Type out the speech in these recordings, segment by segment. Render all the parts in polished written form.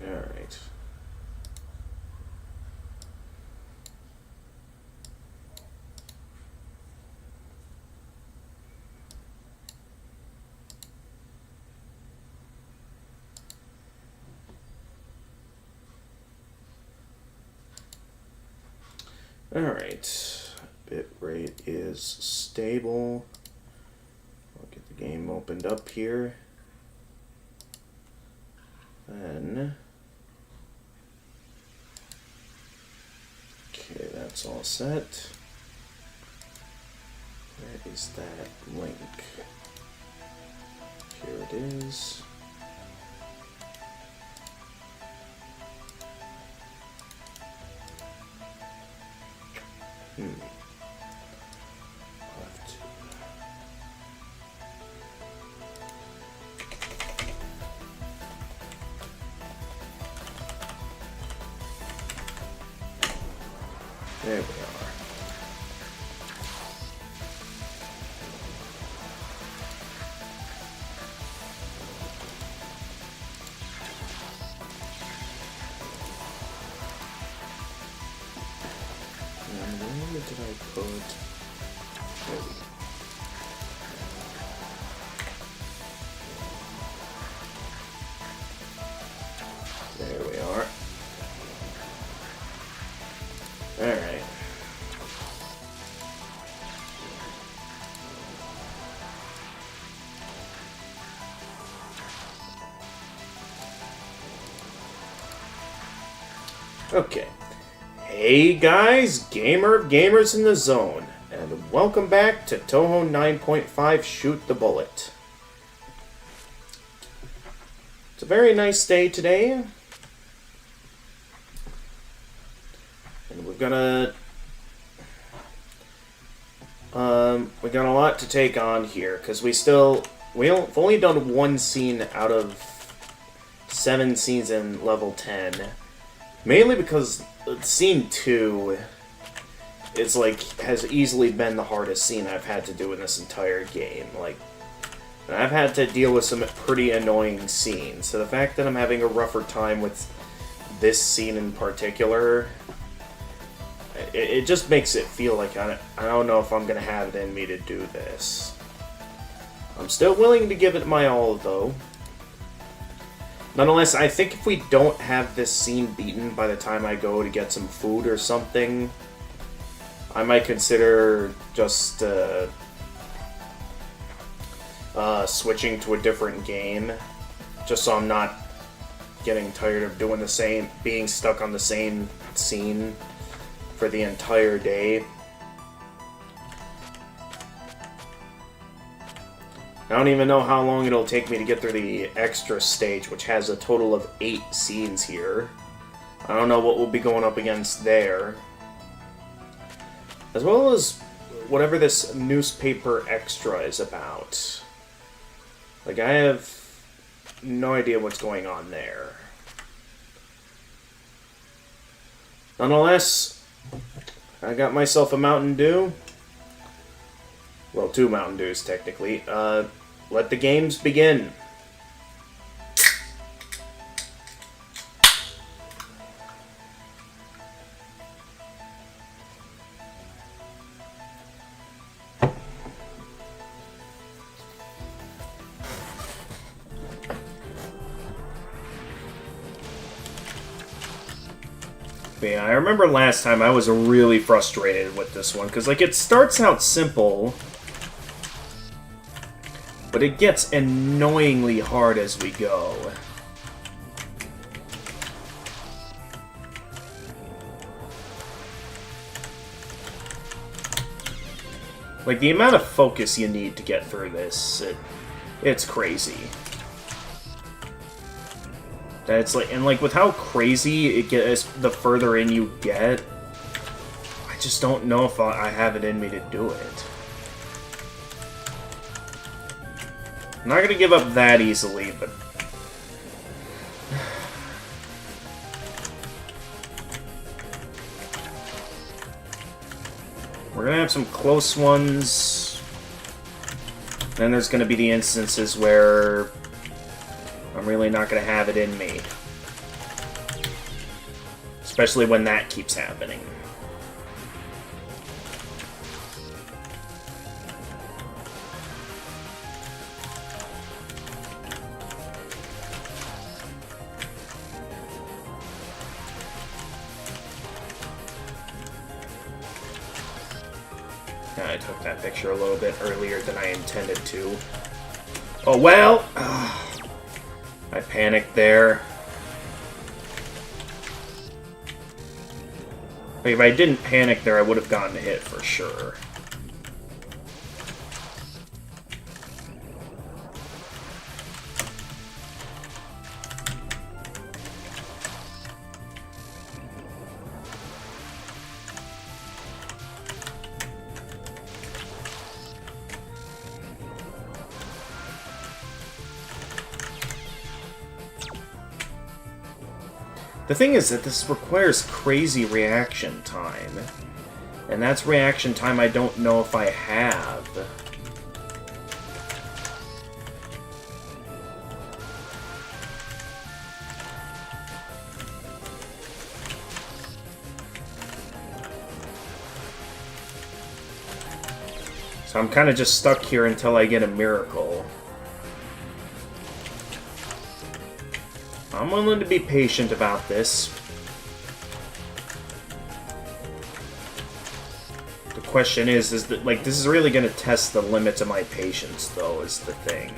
Alright. Alright. Bitrate is stable. I'll get the game opened up here. Then... Okay, that's all set. Where is that link? Here it is. I'll have to... There we are. And where did I put... There we go. There we are. Alright. Okay. Hey guys, Gamer of Gamers in the Zone, and welcome back to Touhou 9.5 Shoot the Bullet. It's a very nice day today. And we're gonna... we got a lot to take on here, because we've only done one scene out of 7 scenes in level 10. Mainly because scene 2 is has easily been the hardest scene I've had to do in this entire game. And I've had to deal with some pretty annoying scenes. So the fact that I'm having a rougher time with this scene in particular, it just makes it feel like I don't know if I'm going to have it in me to do this. I'm still willing to give it my all, though. Nonetheless, I think if we don't have this scene beaten by the time I go to get some food or something, I might consider just switching to a different game, just so I'm not getting tired of doing being stuck on the same scene for the entire day. I don't even know how long it'll take me to get through the extra stage, which has a total of 8 scenes here. I don't know what we'll be going up against there. As well as whatever this newspaper extra is about. I have no idea what's going on there. Nonetheless, I got myself a Mountain Dew. Well, 2 Mountain Dews, technically. Let the games begin. But yeah, I remember last time I was really frustrated with this one, because it starts out simple, but it gets annoyingly hard as we go. The amount of focus you need to get through this, it's crazy. That's and with how crazy it gets the further in you get, I just don't know if I have it in me to do it. I'm not gonna give up that easily, but... we're gonna have some close ones. Then there's gonna be the instances where I'm really not gonna have it in me. Especially when that keeps happening. I took that picture a little bit earlier than I intended to. Oh well! I panicked there. If I didn't panic there, I would have gotten hit for sure. The thing is that this requires crazy reaction time. And that's reaction time I don't know if I have. So I'm kind of just stuck here until I get a miracle. I'm willing to be patient about this. The question is that, like, this is really going to test the limits of my patience, though, is the thing.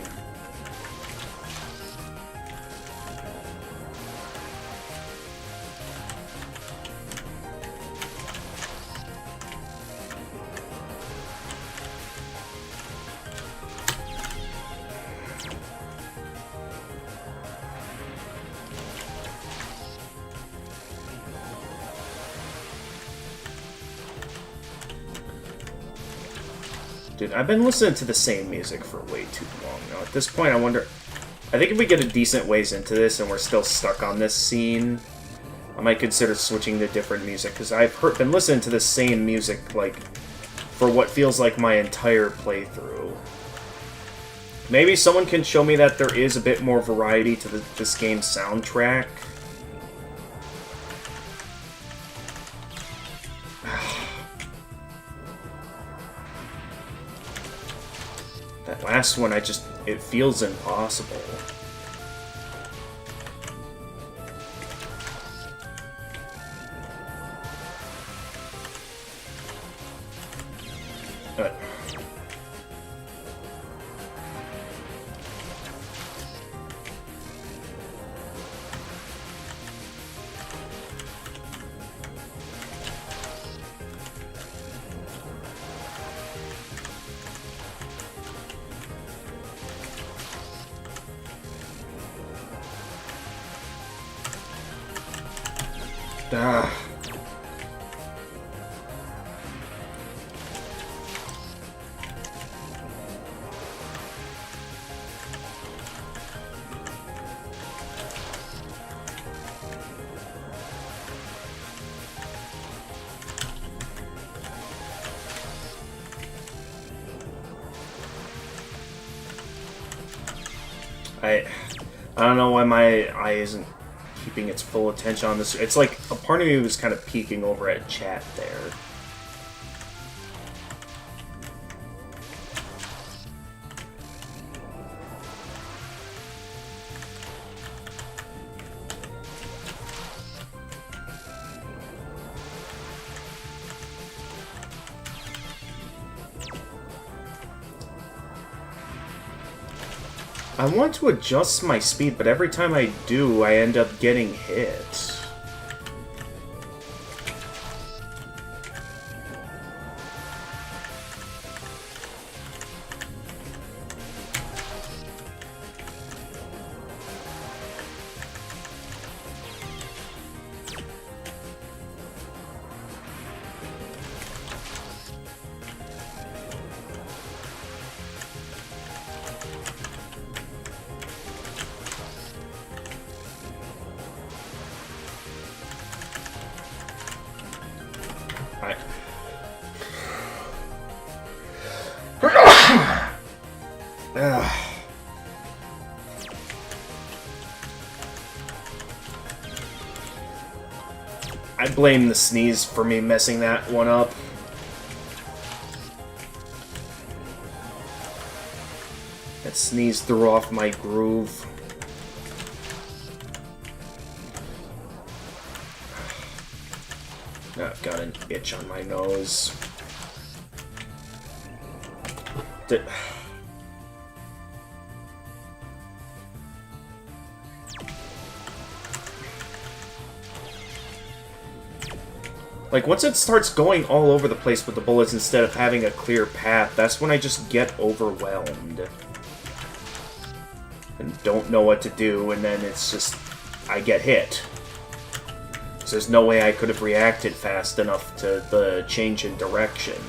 Dude, I've been listening to the same music for way too long now. At this point, I wonder... I think if we get a decent ways into this and we're still stuck on this scene, I might consider switching to different music, because I've been listening to the same music, like, for what feels like my entire playthrough. Maybe someone can show me that there is a bit more variety to this game's soundtrack. That last one, it feels impossible. I don't know why my eye isn't keeping its full attention on this. It's like a part of me was kind of peeking over at chat there. I want to adjust my speed, but every time I do, I end up getting hit. I blame the sneeze for me messing that one up. That sneeze threw off my groove. Now I've got an itch on my nose. Like, once it starts going all over the place with the bullets instead of having a clear path, that's when I just get overwhelmed. And don't know what to do, and then it's just... I get hit. So there's no way I could have reacted fast enough to the change in direction.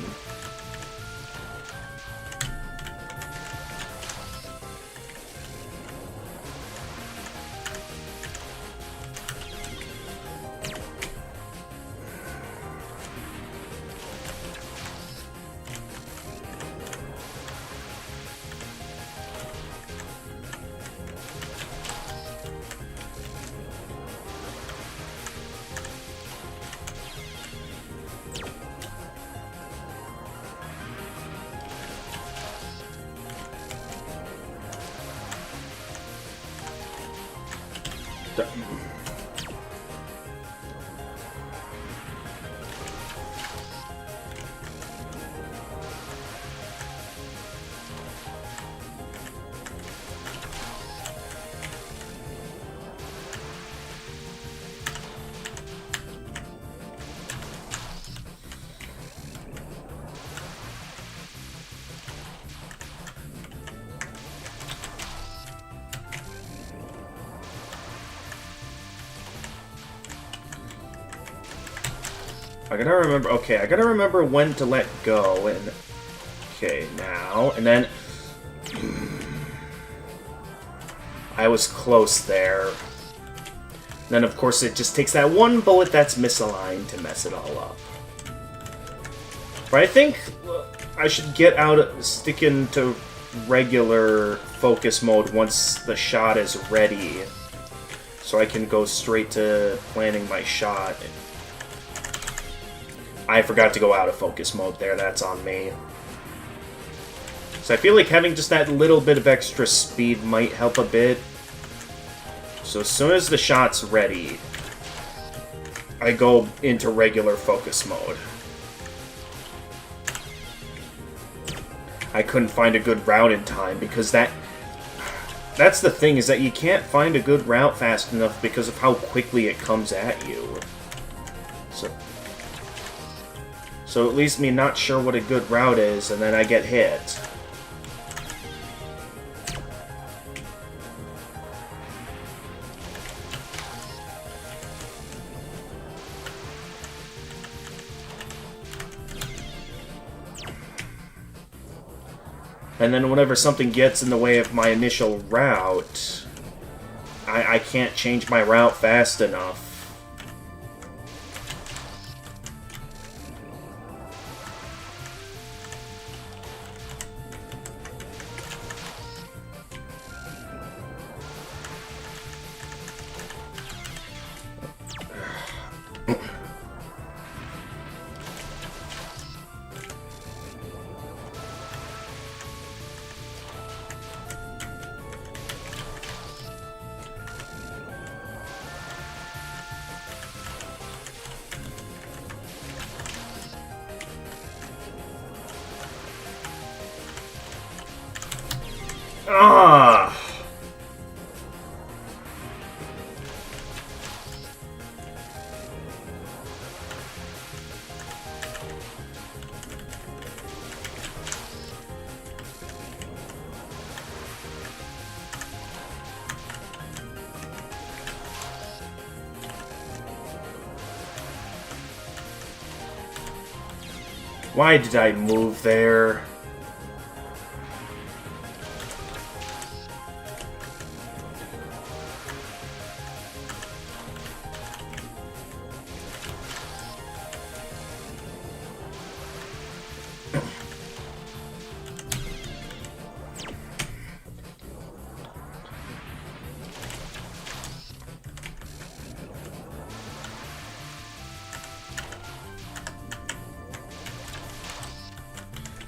I gotta remember... Okay, I gotta remember when to let go, and... Okay, now... And then... I was close there. Then, of course, it just takes that one bullet that's misaligned to mess it all up. But I think I should get out... Stick into regular focus mode once the shot is ready. So I can go straight to planning my shot. I forgot to go out of focus mode there, that's on me. So I feel like having just that little bit of extra speed might help a bit. So as soon as the shot's ready, I go into regular focus mode. I couldn't find a good route in time because that's the thing, is that you can't find a good route fast enough because of how quickly it comes at you. So it leaves me not sure what a good route is, and then I get hit. And then whenever something gets in the way of my initial route, I can't change my route fast enough. Ah! Why did I move there?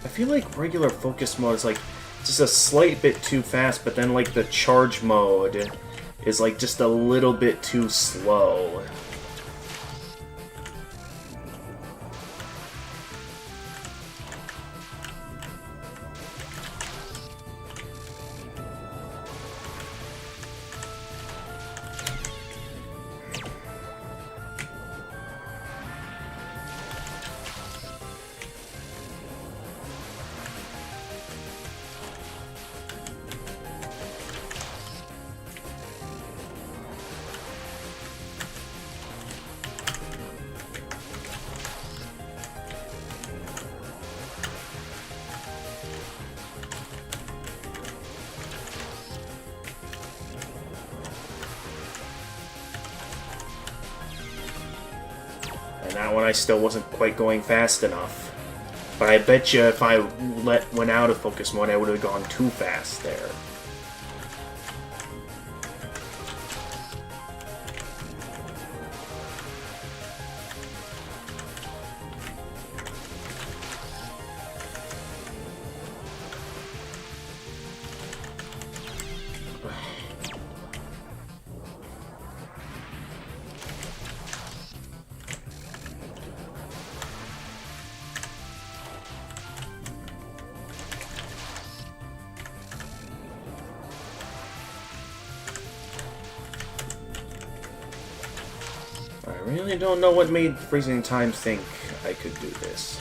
I feel like regular focus mode is like just a slight bit too fast, but then like the charge mode is like just a little bit too slow. That one I still wasn't quite going fast enough. But I bet you if I went out of focus mode, I would have gone too fast there. I really don't know what made Freezing Time think I could do this.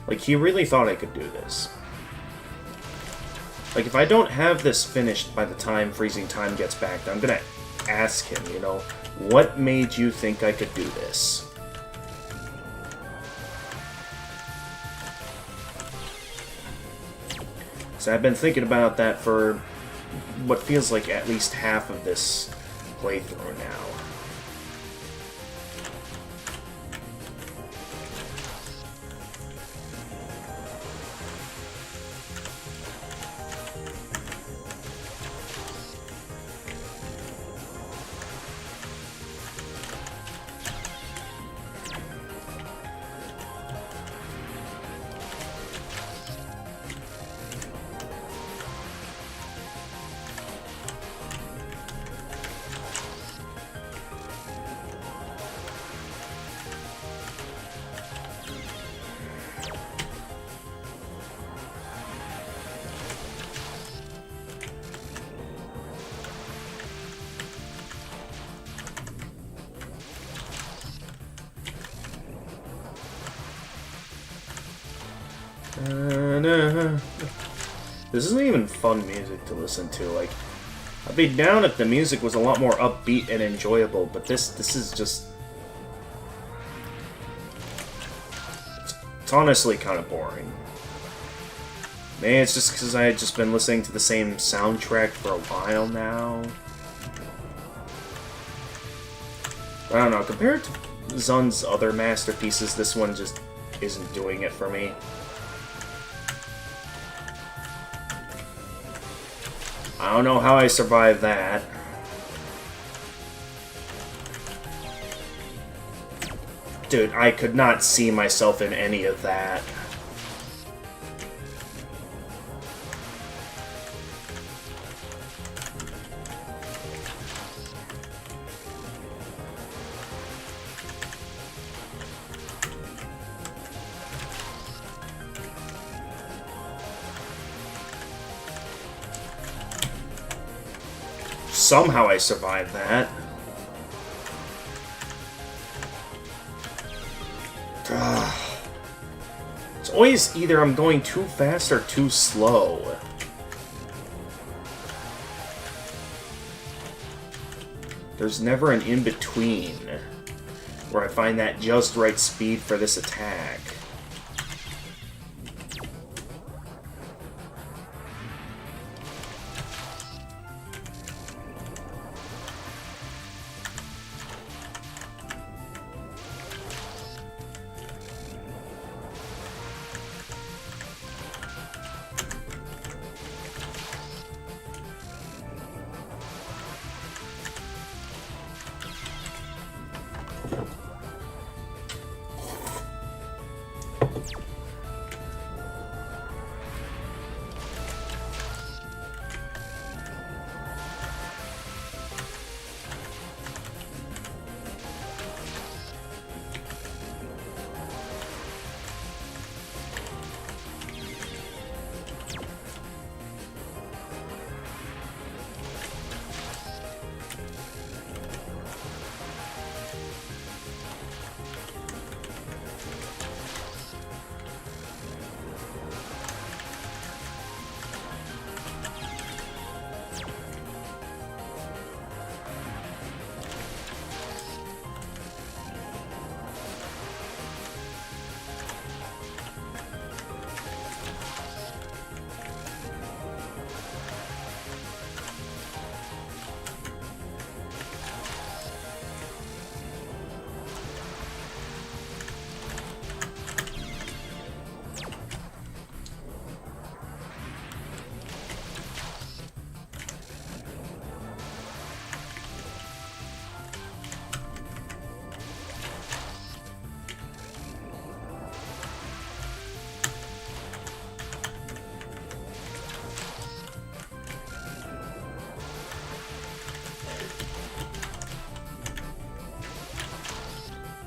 Like, he really thought I could do this. Like, if I don't have this finished by the time Freezing Time gets back, I'm gonna ask him, you know, what made you think I could do this? So I've been thinking about that for what feels like at least half of this playthrough now. This isn't even fun music to listen to. Like, I'd be down if the music was a lot more upbeat and enjoyable, but this is just... It's honestly kind of boring. Maybe it's just because I had just been listening to the same soundtrack for a while now. I don't know, compared to Zun's other masterpieces, this one just isn't doing it for me. I don't know how I survived that. Dude, I could not see myself in any of that. Somehow I survived that. It's always either I'm going too fast or too slow. There's never an in-between where I find that just right speed for this attack.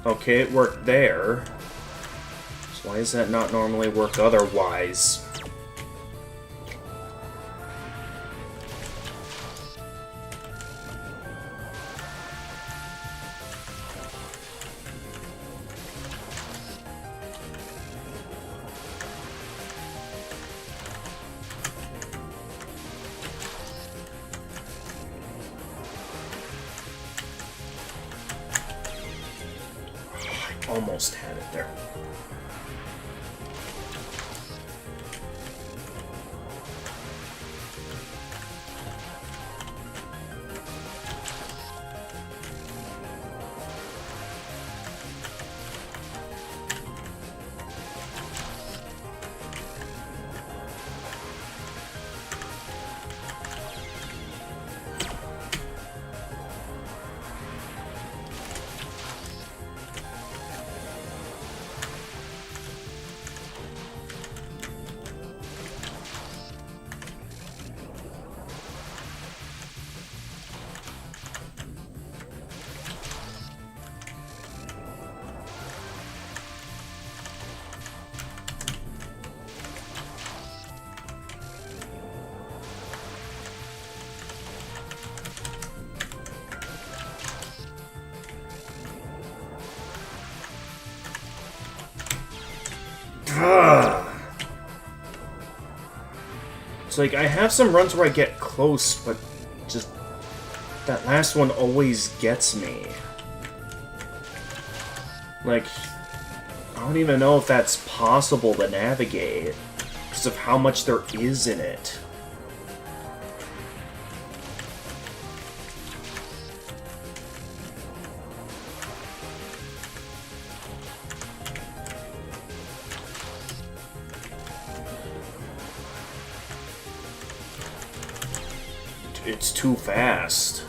Okay, it worked there. So why does that not normally work otherwise? Almost had it there. It's like, I have some runs where I get close, but just that last one always gets me. Like, I don't even know if that's possible to navigate because of how much there is in it. It's too fast.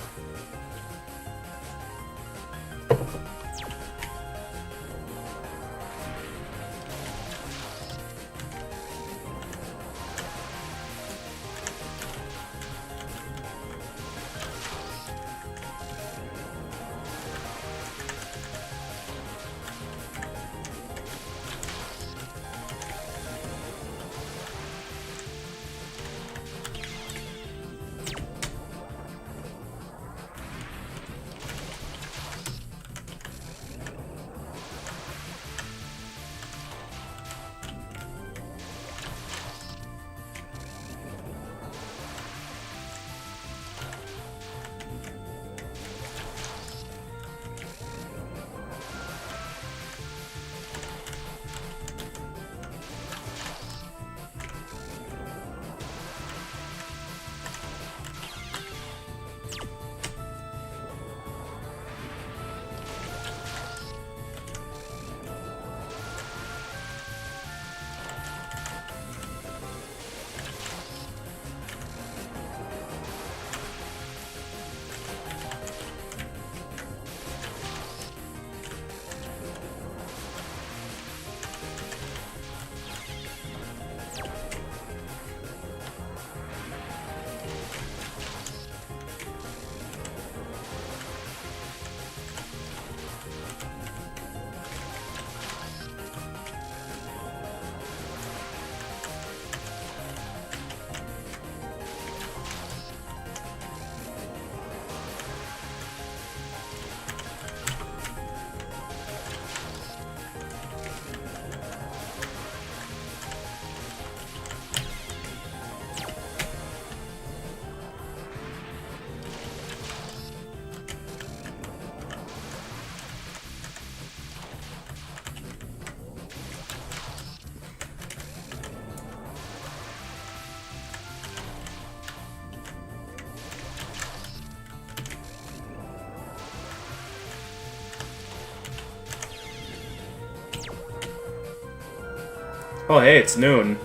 Oh, hey, it's noon.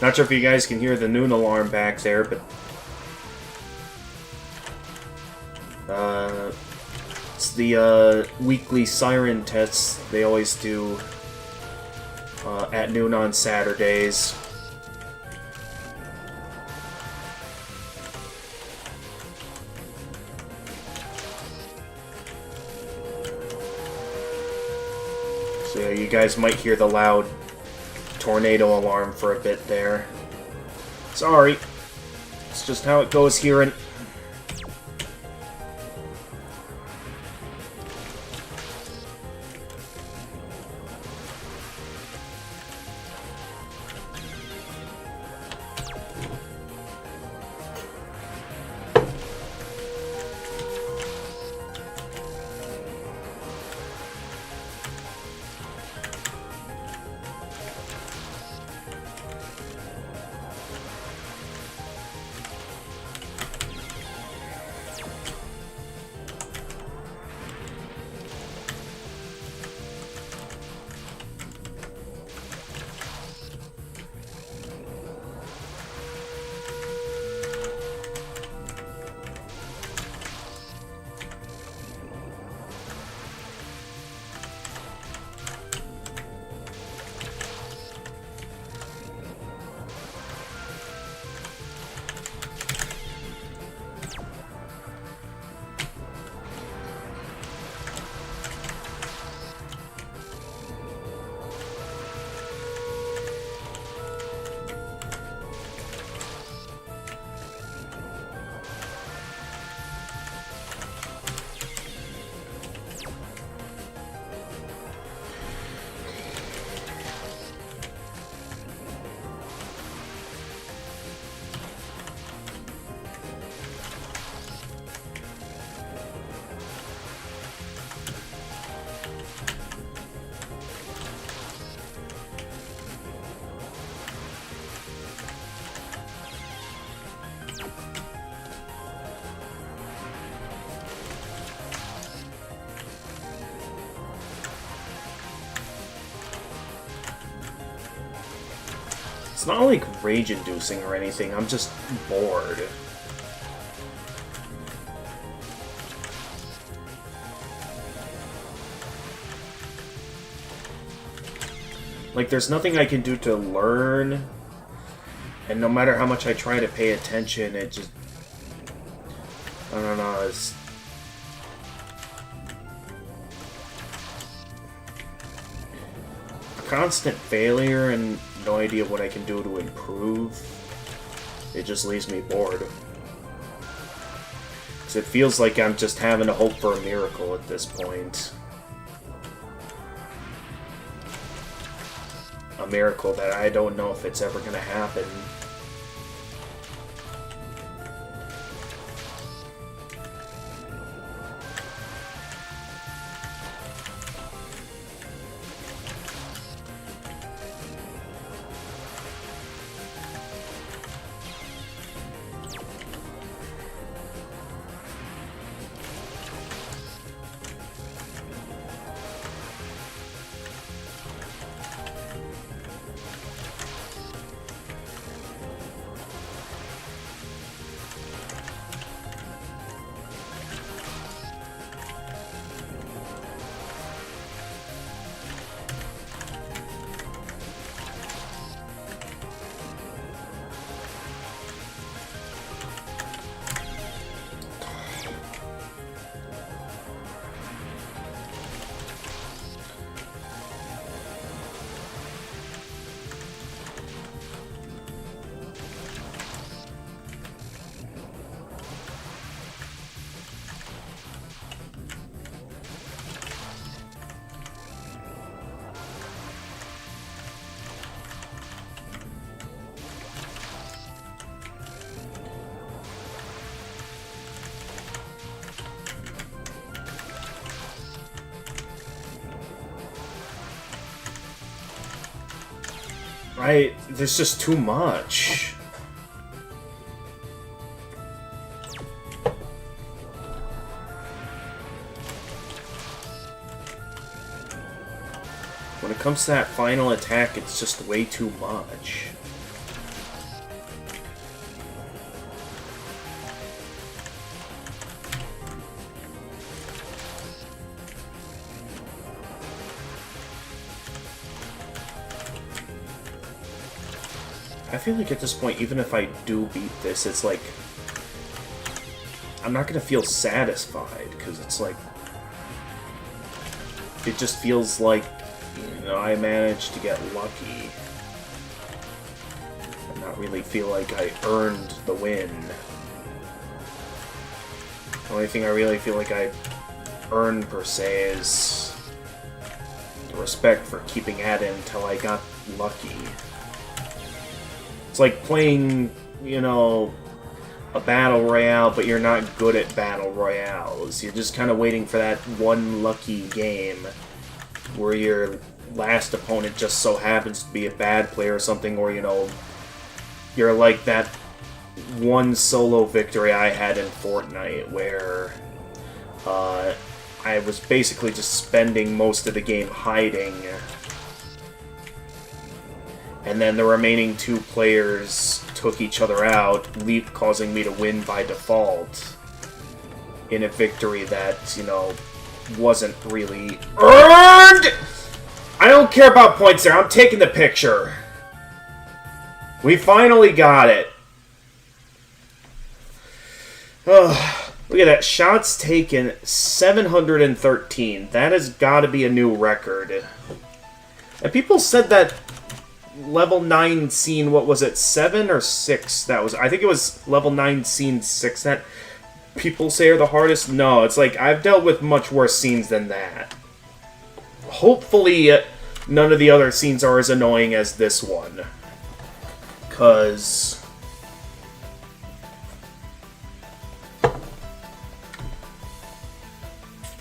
Not sure if you guys can hear the noon alarm back there, but... it's the, weekly siren tests they always do at noon on Saturdays. So yeah, you guys might hear the loud tornado alarm for a bit there. Sorry. It's just how it goes here in... It's not like rage-inducing or anything, I'm just bored. Like, there's nothing I can do to learn, and no matter how much I try to pay attention, it just... I don't know, it's... constant failure and no idea what I can do to improve. It just leaves me bored. Because it feels like I'm just having to hope for a miracle at this point. A miracle that I don't know if it's ever going to happen. There's just too much. When it comes to that final attack, it's just way too much. I feel like at this point, even if I do beat this, it's like... I'm not gonna feel satisfied, because it's like... It just feels like You know, I managed to get lucky. And not really feel like I earned the win. The only thing I really feel like I earned, per se, is the respect for keeping at it until I got lucky. It's like playing, you know, a battle royale, but you're not good at battle royales. You're just kind of waiting for that one lucky game where your last opponent just so happens to be a bad player or something, or, you know, you're like that one solo victory I had in Fortnite where I was basically just spending most of the game hiding, and then the remaining two players took each other out, causing me to win by default in a victory that, you know, wasn't really earned! I don't care about points there, I'm taking the picture. We finally got it. Ugh. Look at that. Shots taken, 713. That has got to be a new record. And people said that level 9 scene, what was it, 7 or 6? That was, I think it was level 9 scene 6 that people say are the hardest. No, it's like, I've dealt with much worse scenes than that. Hopefully, none of the other scenes are as annoying as this one. Because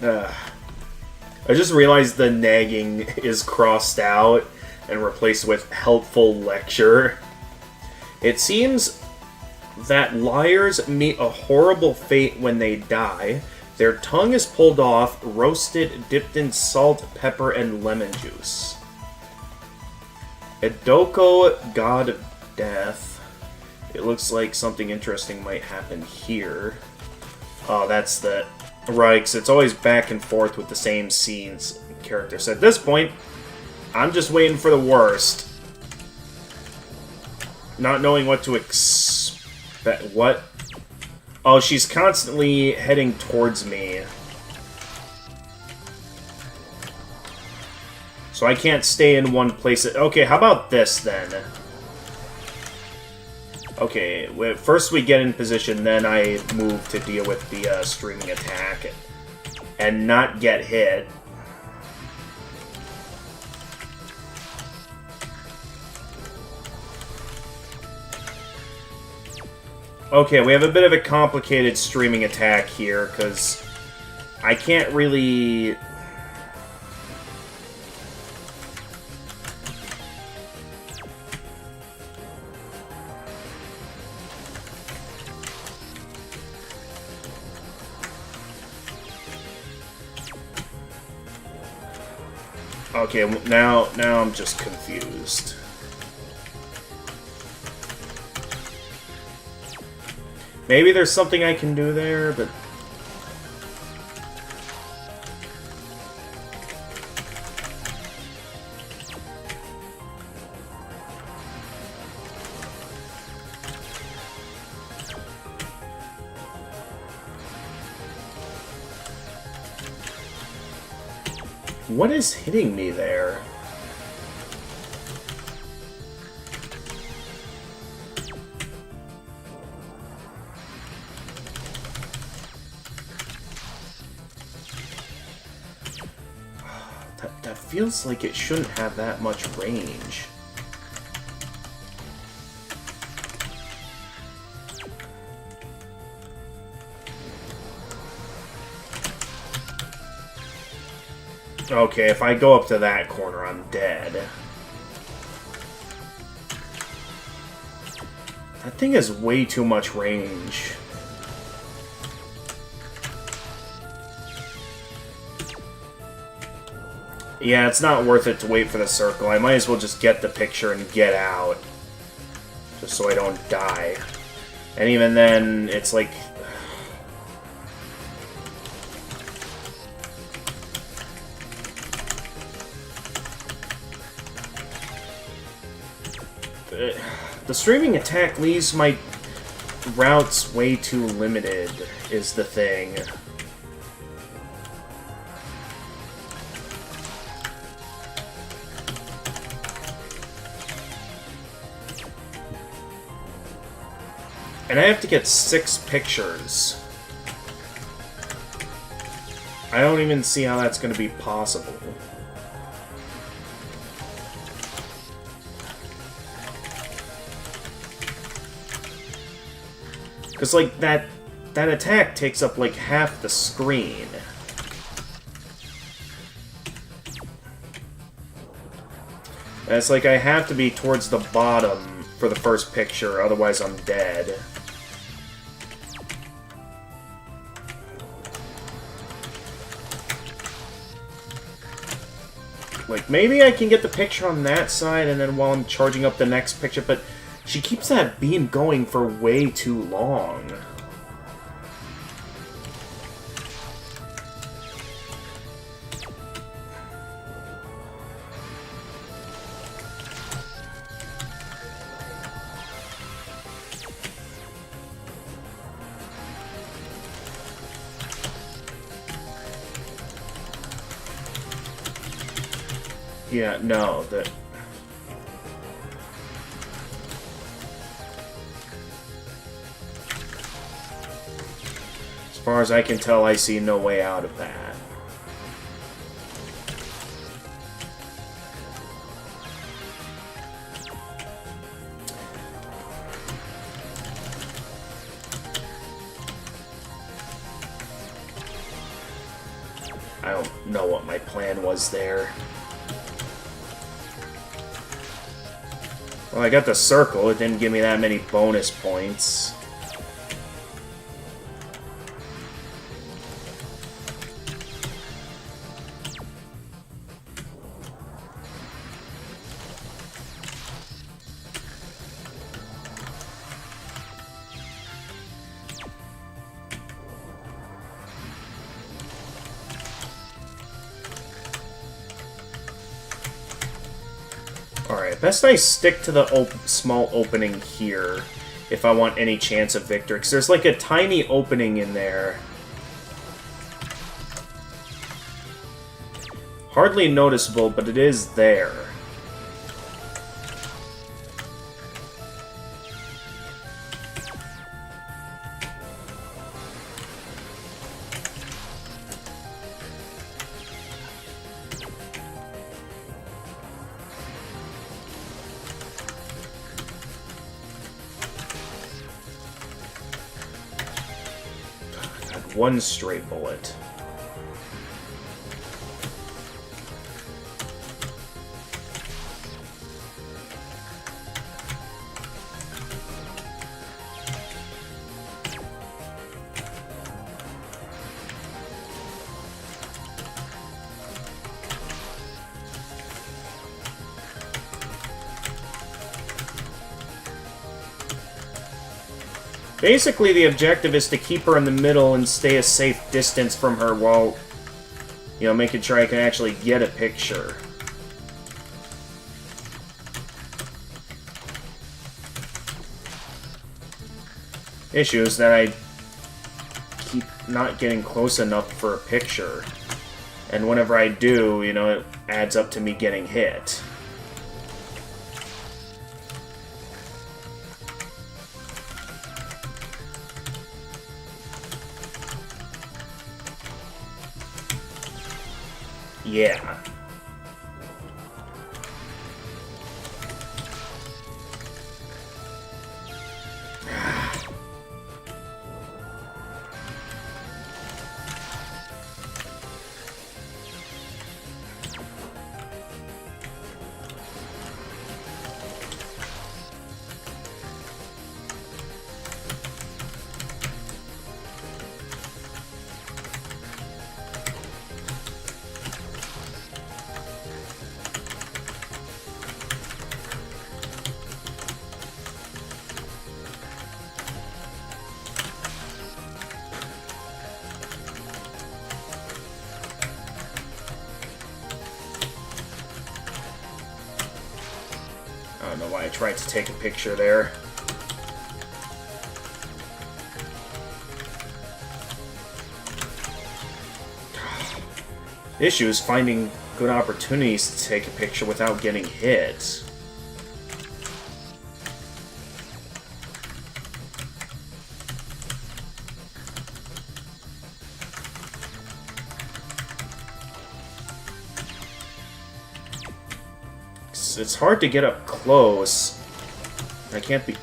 I just realized the nagging is crossed out and replaced with helpful lecture. It seems that liars meet a horrible fate when they die. Their tongue is pulled off, roasted, dipped in salt, pepper, and lemon juice. Edoko, god of death. It looks like something interesting might happen here. Oh, that's the... Right, because it's always back and forth with the same scenes. Characters. At this point, I'm just waiting for the worst. Not knowing what to expect. What? Oh, she's constantly heading towards me. So I can't stay in one place. Okay, how about this then? Okay, first we get in position, then I move to deal with the streaming attack and not get hit. Okay, we have a bit of a complicated streaming attack here, because I can't really... Okay, now I'm just confused. Maybe there's something I can do there, but... What is hitting me there? That feels like it shouldn't have that much range. Okay, if I go up to that corner, I'm dead. That thing has way too much range. Yeah, it's not worth it to wait for the circle. I might as well just get the picture and get out. Just so I don't die. And even then, it's like... The streaming attack leaves my routes way too limited, is the thing. And I have to get 6 pictures. I don't even see how that's going to be possible. Because, like, that attack takes up, like, half the screen. And it's like I have to be towards the bottom for the first picture, otherwise I'm dead. Like, maybe I can get the picture on that side, and then while I'm charging up the next picture, but she keeps that beam going for way too long. Yeah, no, that... As far as I can tell, I see no way out of that. I don't know what my plan was there. Well, I got the circle. It didn't give me that many bonus points. Alright, best I stick to the small opening here if I want any chance of victory, because there's like a tiny opening in there. Hardly noticeable, but it is there. One straight bullet. Basically, the objective is to keep her in the middle and stay a safe distance from her while, you know, making sure I can actually get a picture. Issue is that I keep not getting close enough for a picture. And whenever I do, you know, it adds up to me getting hit. Yeah. I don't know why I tried to take a picture there. The issue is finding good opportunities to take a picture without getting hit. It's hard to get up close. I can't be...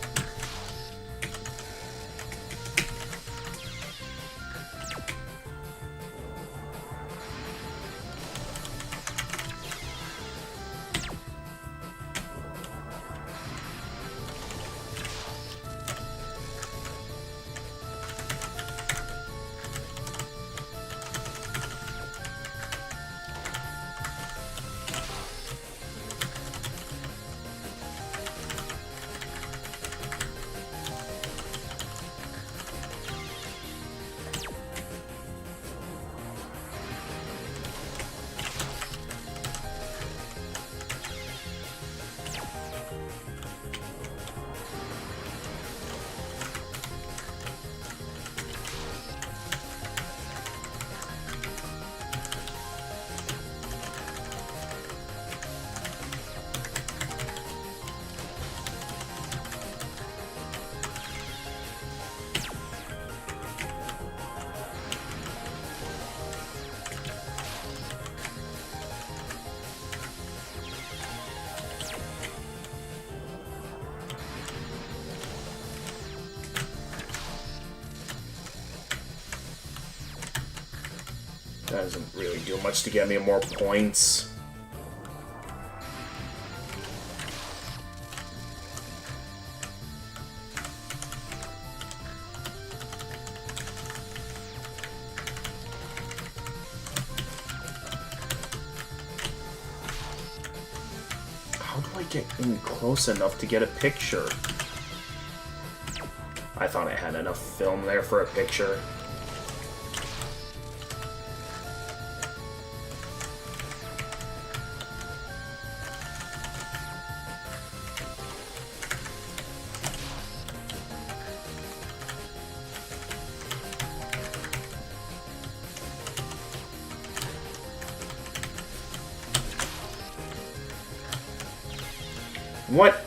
That doesn't really do much to get me more points. How do I get in close enough to get a picture? I thought I had enough film there for a picture. What?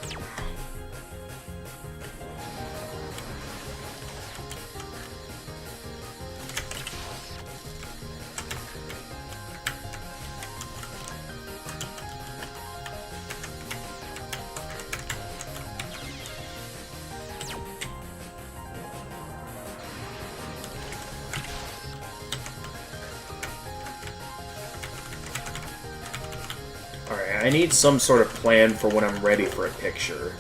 Alright, I need some sort of plan for when I'm ready for a picture.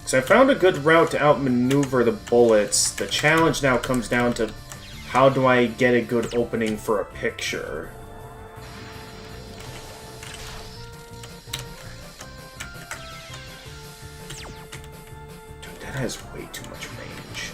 So I found a good route to outmaneuver the bullets. The challenge now comes down to how do I get a good opening for a picture? Dude, that has way too much range.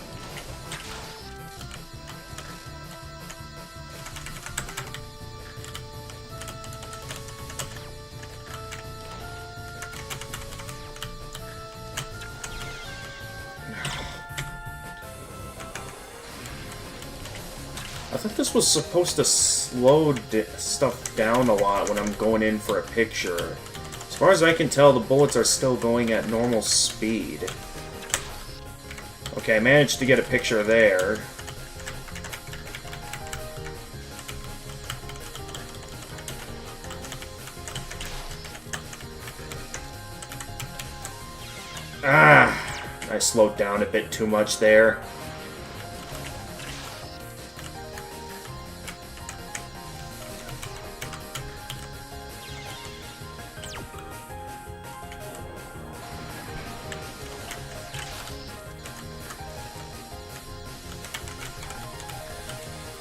I thought this was supposed to slow stuff down a lot when I'm going in for a picture. As far as I can tell, the bullets are still going at normal speed. Okay, I managed to get a picture there. Ah! I slowed down a bit too much there.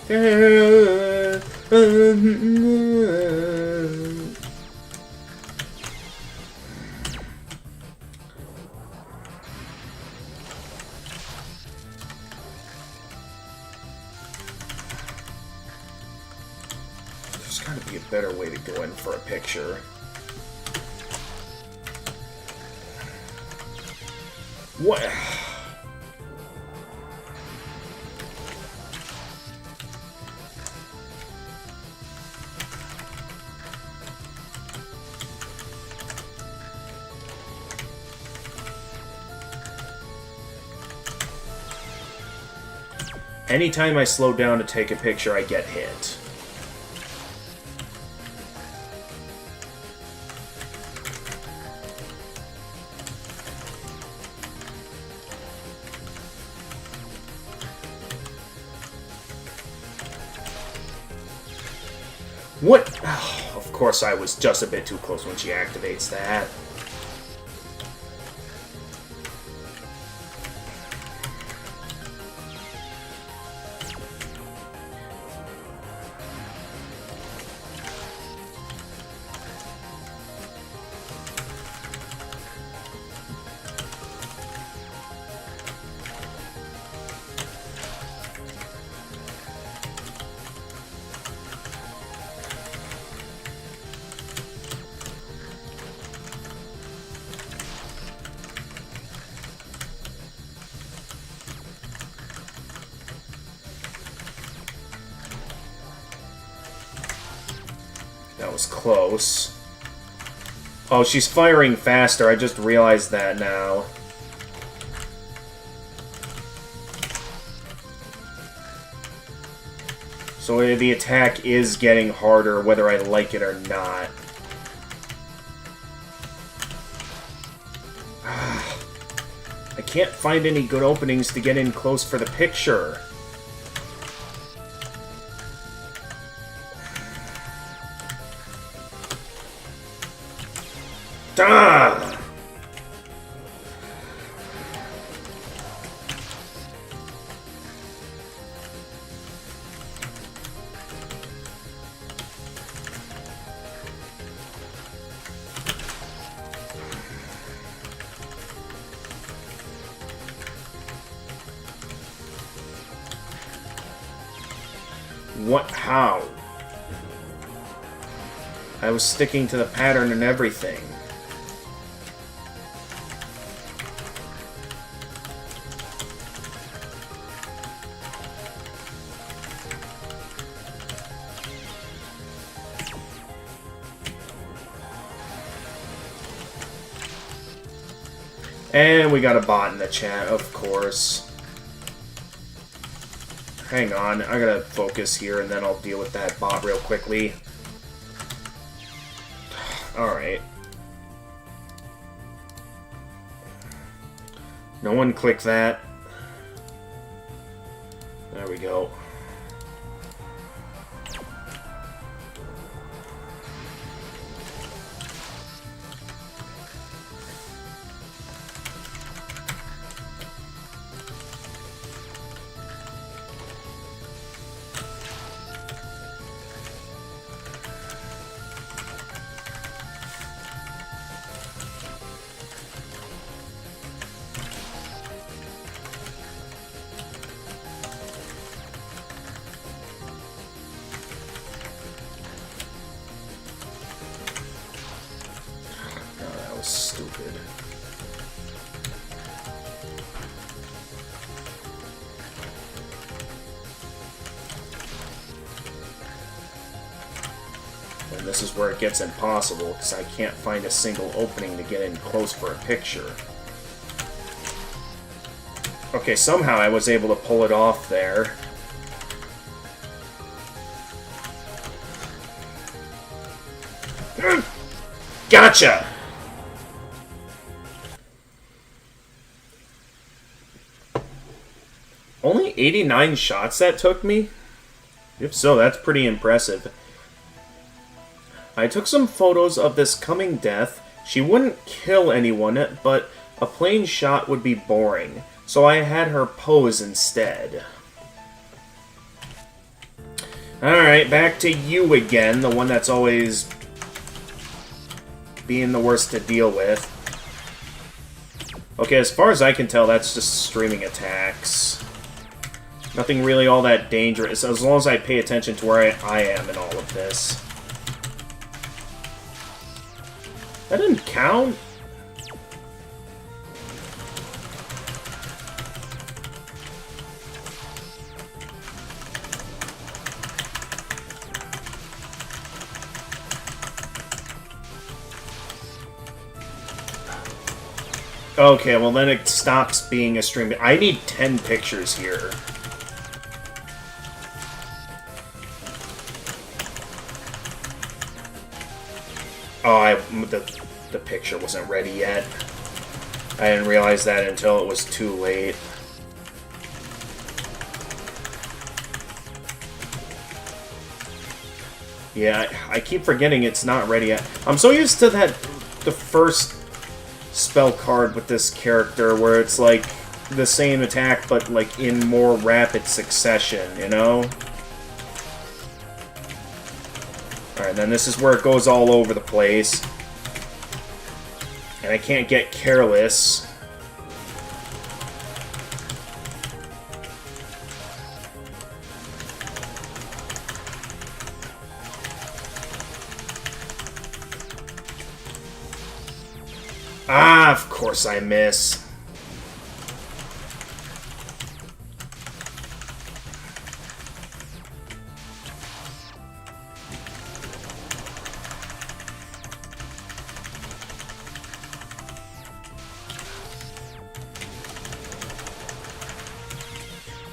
There's gotta be a better way to go in for a picture. What? Anytime I slow down to take a picture, I get hit. What? Oh, of course I was just a bit too close when she activates that. That was close. Oh, she's firing faster. I just realized that now. So the attack is getting harder, whether I like it or not. I can't find any good openings to get in close for the picture. Ah! What? How? I was sticking to the pattern and everything. And we got a bot in the chat, of course. Hang on, I gotta focus here and then I'll deal with that bot real quickly. Alright. No one click that. There we go. Stupid. And this is where it gets impossible, because I can't find a single opening to get in close for a picture. Okay, somehow I was able to pull it off there. Gotcha! Only 89 shots that took me? If so, that's pretty impressive. I took some photos of this coming death. She wouldn't kill anyone, but a plain shot would be boring, so I had her pose instead. Alright, back to you again, the one that's always being the worst to deal with. Okay, as far as I can tell, that's just streaming attacks. Nothing really all that dangerous, as long as I pay attention to where I am in all of this. That didn't count? Okay, well then it stops being a stream. I need 10 pictures here. Oh, the picture wasn't ready yet. I didn't realize that until it was too late. Yeah, I keep forgetting it's not ready yet. I'm so used to the first spell card with this character, where it's like the same attack, but like in more rapid succession, you know? Alright, then this is where it goes all over the place. And I can't get careless. Ah, of course I miss.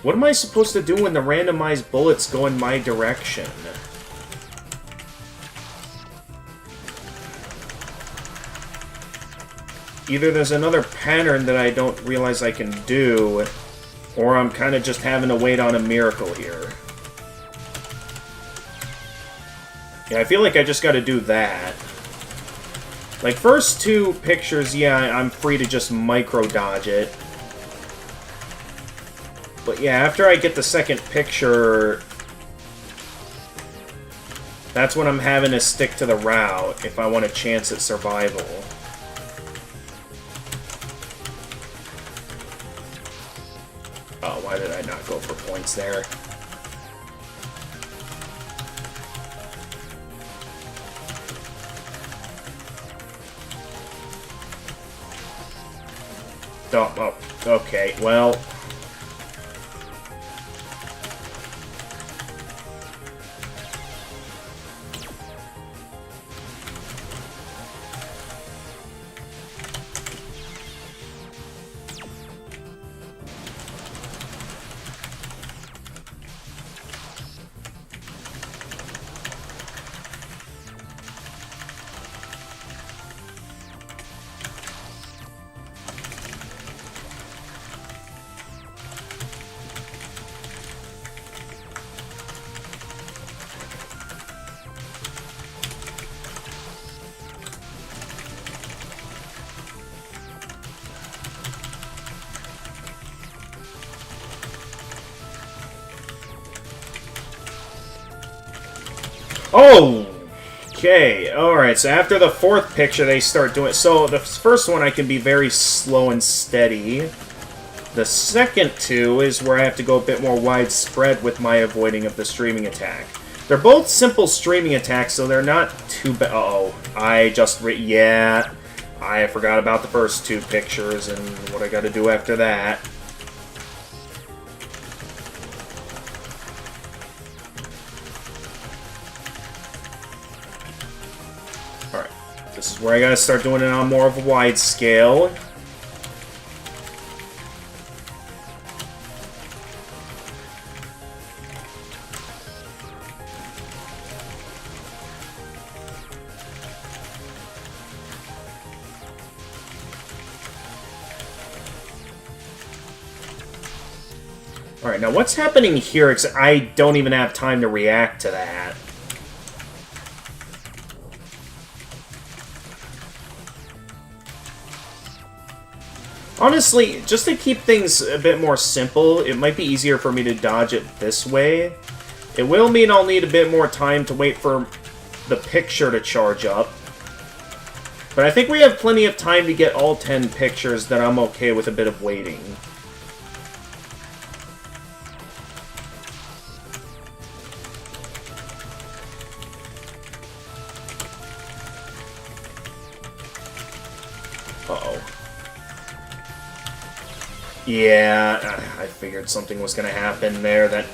What am I supposed to do when the randomized bullets go in my direction? Either there's another pattern that I don't realize I can do, or I'm kind of just having to wait on a miracle here. Yeah, I feel like I just gotta do that. Like, first two pictures, yeah, I'm free to just micro-dodge it. But yeah, after I get the second picture, that's when I'm having to stick to the route if I want a chance at survival. Oh, why did I not go for points there? Oh, okay, well... Oh! Okay, alright, so after the fourth picture, they start doing... So, the first one I can be very slow and steady. The second two is where I have to go a bit more widespread with my avoiding of the streaming attack. They're both simple streaming attacks, so they're not too bad. Uh-oh. I just... Yeah. I forgot about the first two pictures and what I gotta do after that. Alright. This is where I gotta start doing it on more of a wide scale. Alright, now what's happening here? I don't even have time to react to that. Honestly, just to keep things a bit more simple, it might be easier for me to dodge it this way. It will mean I'll need a bit more time to wait for the picture to charge up. But I think we have plenty of time to get all 10 pictures that I'm okay with a bit of waiting. Uh-oh. Yeah, I figured something was going to happen there that...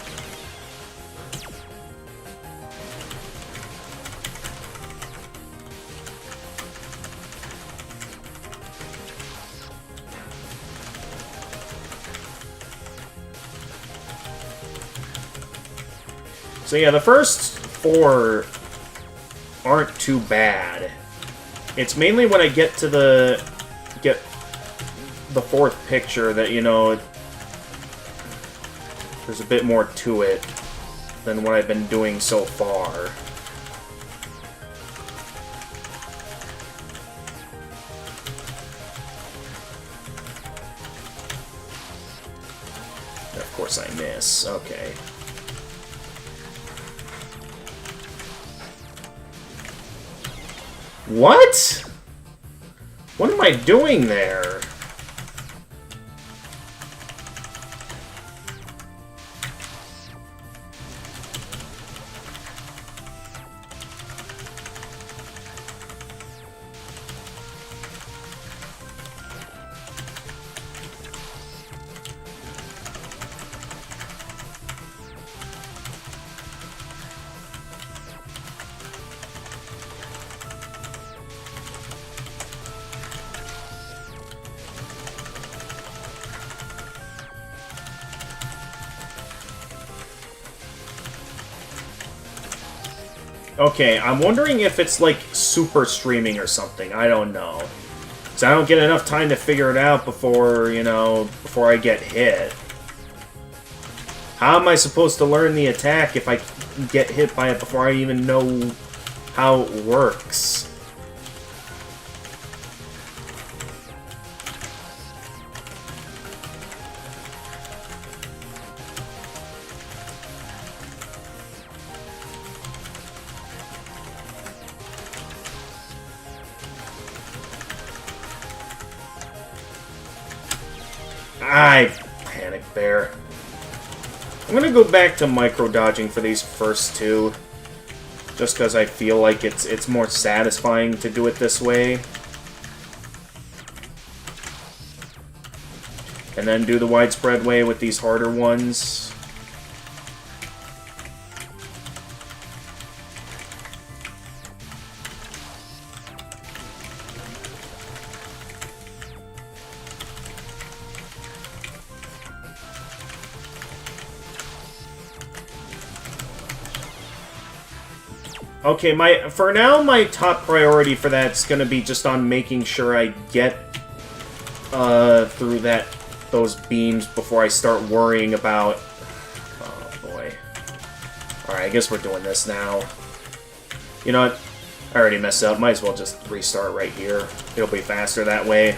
So yeah, the first four aren't too bad. It's mainly when I get to the fourth picture that, you know, there's a bit more to it than what I've been doing so far. Of course I miss. Okay. What? What am I doing there? Okay, I'm wondering if it's like super streaming or something. I don't know. So I don't get enough time to figure it out before, you know, before I get hit. How am I supposed to learn the attack if I get hit by it before I even know how it works? I panic there. I'm gonna go back to micro-dodging for these first two. Just because I feel like it's more satisfying to do it this way. And then do the widespread way with these harder ones. Okay, for now, my top priority for that's gonna be just on making sure I get through those beams before I start worrying about... Oh, boy. Alright, I guess we're doing this now. You know what? I already messed up. Might as well just restart right here. It'll be faster that way.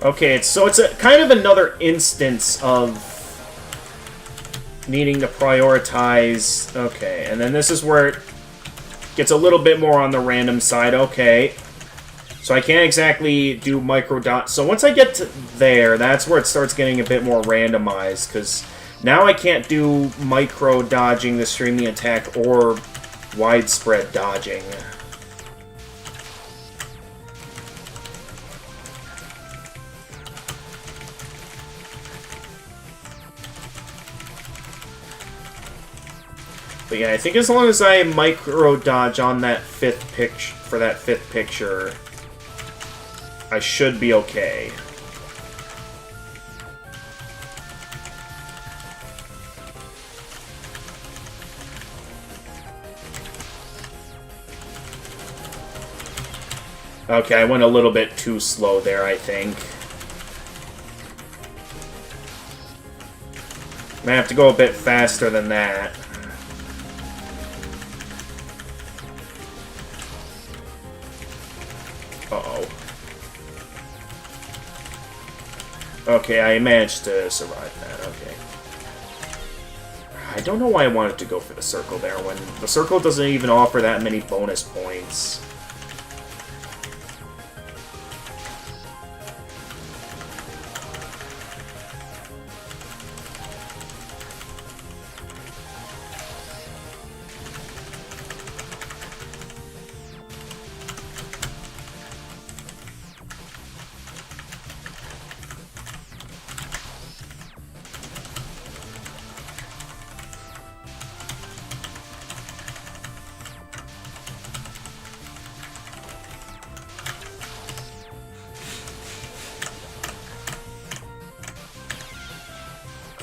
Okay, so it's a kind of another instance of needing to prioritize. Okay, and then this is where it gets a little bit more on the random side. Okay, so I can't exactly do micro dot. So once I get to there, that's where it starts getting a bit more randomized, because now I can't do micro dodging the streaming attack or widespread dodging. But yeah, I think as long as I micro-dodge on that fifth picture, I should be okay. Okay, I went a little bit too slow there, I think. I'm gonna have to go a bit faster than that. Uh-oh. Okay, I managed to survive that, okay. I don't know why I wanted to go for the circle there, when the circle doesn't even offer that many bonus points.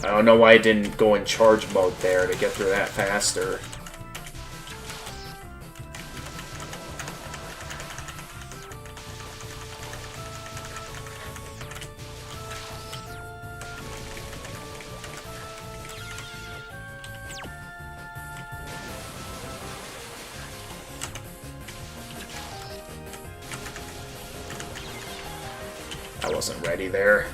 I don't know why I didn't go in charge mode there to get through that faster. I wasn't ready there.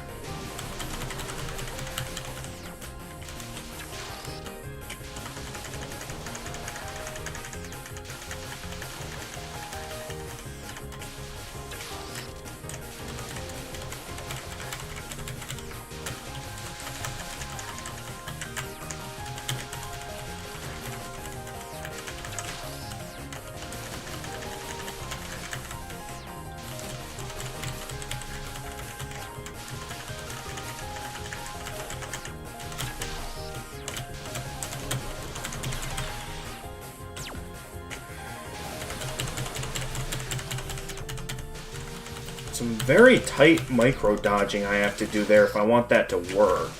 Some very tight micro-dodging I have to do there if I want that to work.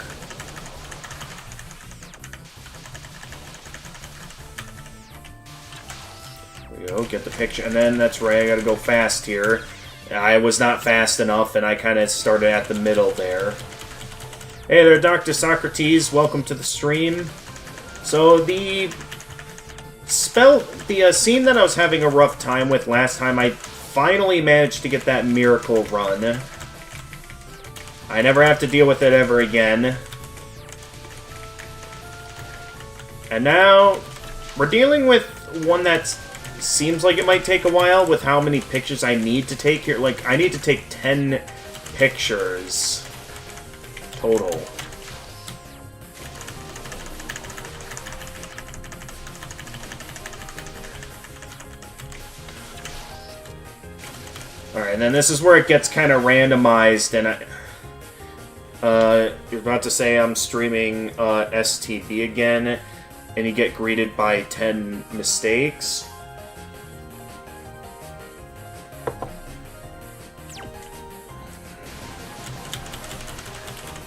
There we go, get the picture. And then, that's right, I gotta go fast here. I was not fast enough, and I kind of started at the middle there. Hey there, Dr. Socrates. Welcome to the stream. So, the scene that I was having a rough time with last time, I finally managed to get that miracle run. I never have to deal with it ever again. And now, we're dealing with one that seems like it might take a while with how many pictures I need to take here. Like, I need to take 10 pictures total. Alright, and then this is where it gets kind of randomized, and you're about to say I'm streaming STV again, and you get greeted by 10 mistakes.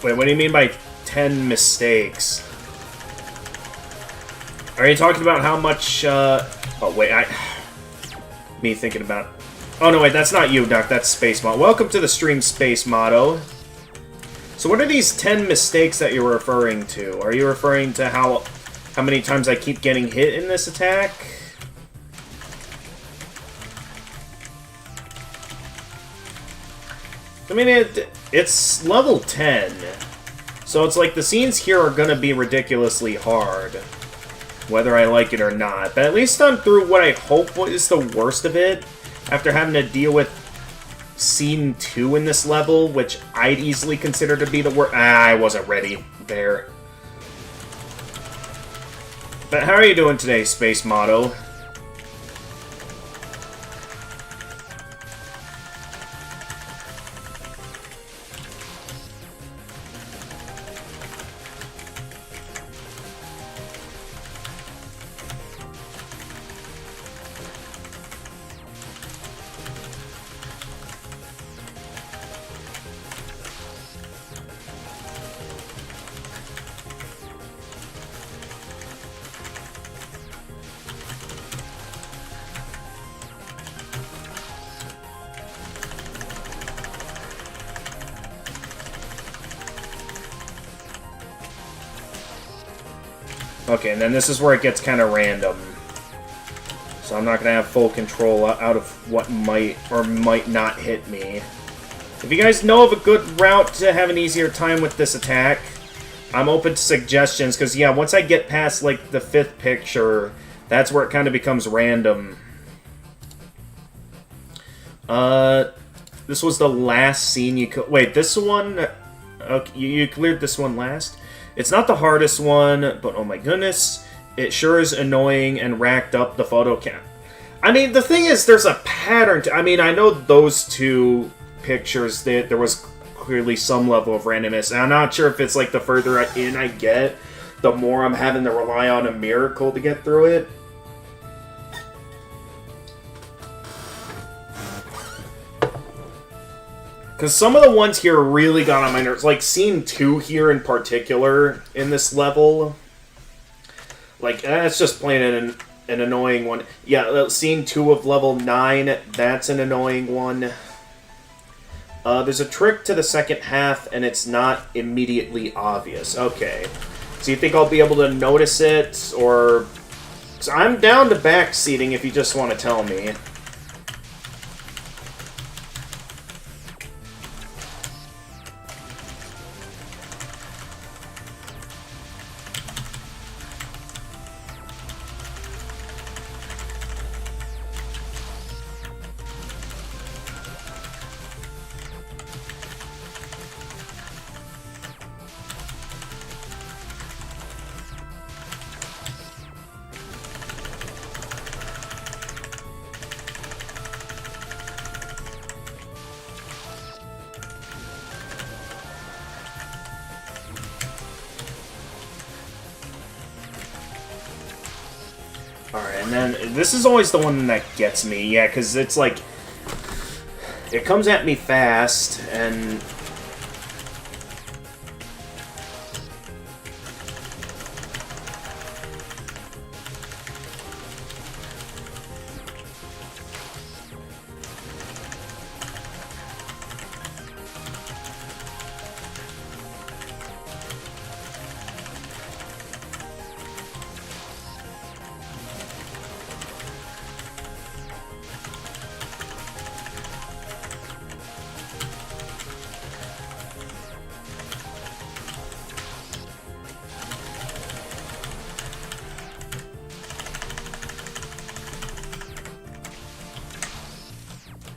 Wait, what do you mean by 10 mistakes? Are you talking about how much, oh, wait, me thinking about... Oh, no, wait, that's not you, Doc. That's Space Motto. Welcome to the stream, Space Motto. So what are these 10 mistakes that you're referring to? Are you referring to how many times I keep getting hit in this attack? I mean, it's level 10. So it's like the scenes here are going to be ridiculously hard, whether I like it or not. But at least I'm through what I hope is the worst of it. After having to deal with Scene 2 in this level, which I'd easily consider to be the worst. I wasn't ready there. But how are you doing today, Space Motto? Okay, and then this is where it gets kind of random. So I'm not going to have full control out of what might or might not hit me. If you guys know of a good route to have an easier time with this attack, I'm open to suggestions, because, yeah, once I get past, like, the 5th picture, that's where it kind of becomes random. This was the last scene you could... Wait, this one... Okay, you cleared this one last? It's not the hardest one, but oh my goodness, it sure is annoying and racked up the photo count. I mean, the thing is, there's a pattern to... I mean, I know those two pictures, there was clearly some level of randomness, and I'm not sure if it's like the further in I get, the more I'm having to rely on a miracle to get through it. Because some of the ones here really got on my nerves. Like, scene 2 here in particular in this level. Like, that's just plain an annoying one. Yeah, scene 2 of level 9, that's an annoying one. There's a trick to the second half, and it's not immediately obvious. Okay. So you think I'll be able to notice it, or... So I'm down to backseating if you just want to tell me. Alright, and then this is always the one that gets me, yeah, because it's like, it comes at me fast, and...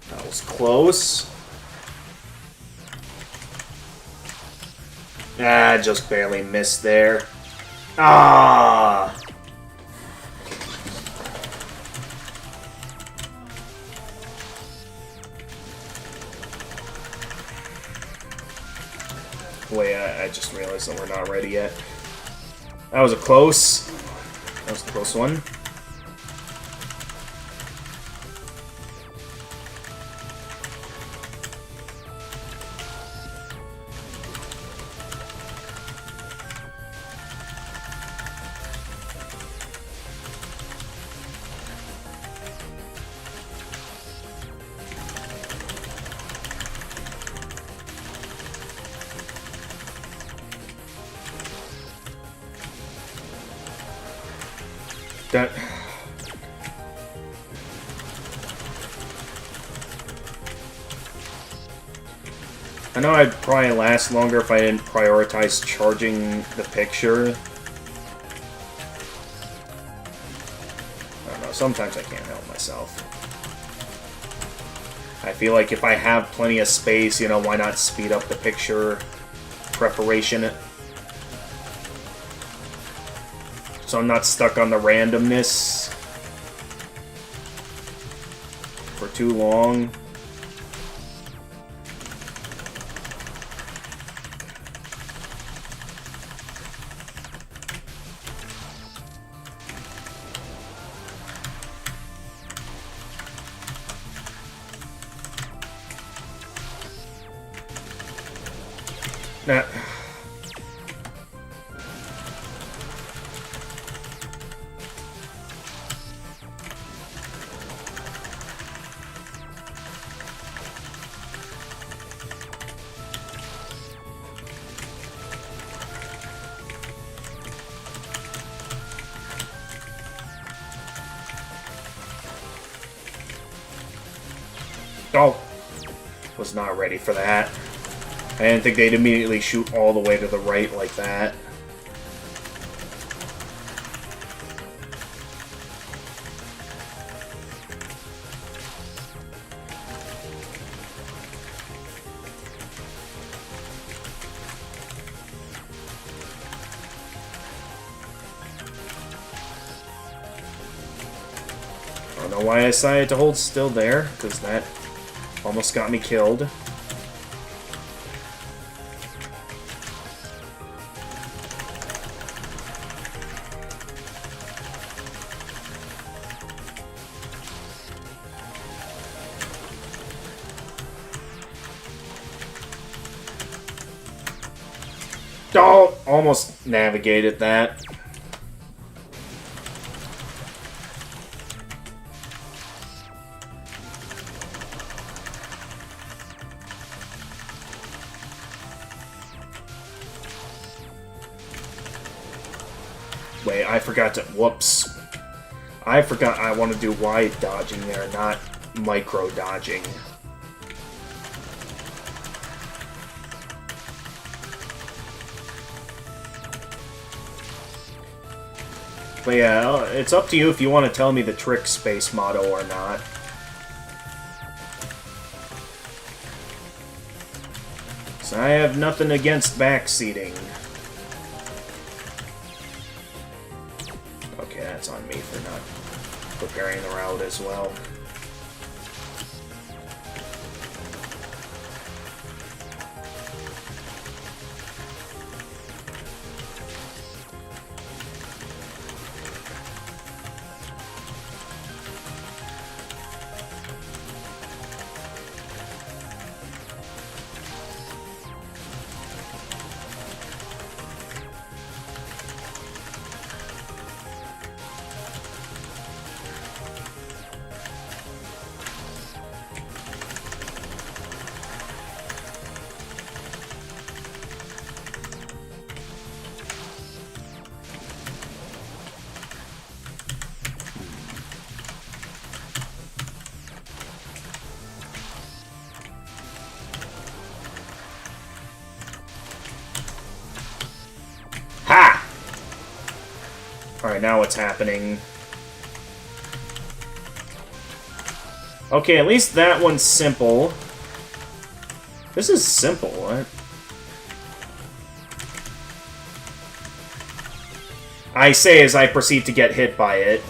That was close. Ah, just barely missed there. Ah! Wait, I just realized that we're not ready yet. That was a close. That was a close one. That... I know I'd probably last longer if I didn't prioritize charging the picture. I don't know, sometimes I can't help myself. I feel like if I have plenty of space, you know, why not speed up the picture preparation? So I'm not stuck on the randomness for too long. Nah. Oh, was not ready for that. I didn't think they'd immediately shoot all the way to the right like that. I don't know why I decided to hold still there, because that almost got me killed. Oh, almost navigated that. Wait, I forgot to... Whoops. I forgot I want to do wide dodging there, not micro dodging. But yeah, it's up to you if you want to tell me the trick space motto or not. So I have nothing against backseating. Okay, that's on me for not preparing the route as well. Ha! Alright, now what's happening? Okay, at least that one's simple. This is simple, what? I say as I proceed to get hit by it.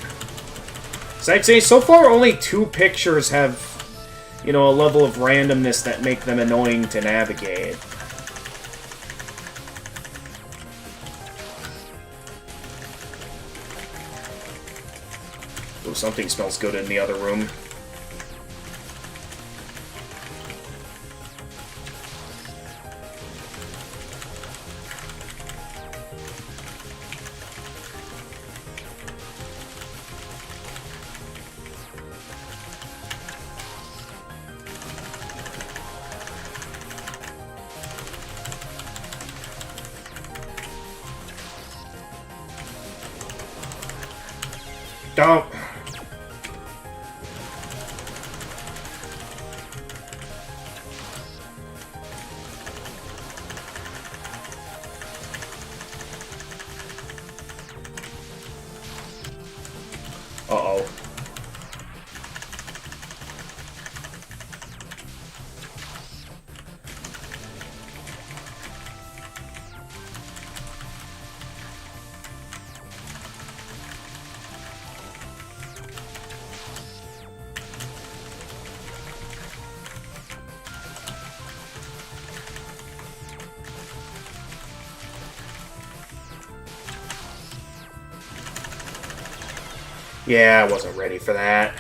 So I'd say so far only 2 pictures have, you know, a level of randomness that make them annoying to navigate. Oh, something smells good in the other room. Don't. Uh-oh. Yeah, I wasn't ready for that.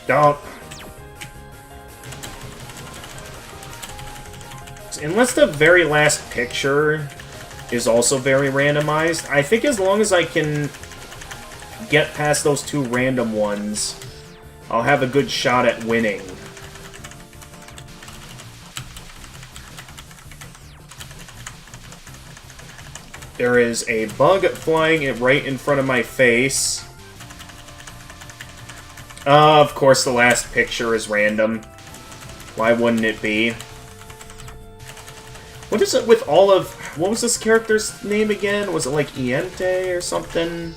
Don't. Unless the very last picture is also very randomized, I think as long as I can get past those 2 random ones, I'll have a good shot at winning. There is a bug flying right in front of my face. Of course, the last picture is random. Why wouldn't it be? What is it with all of... What was this character's name again? Was it like Iente or something?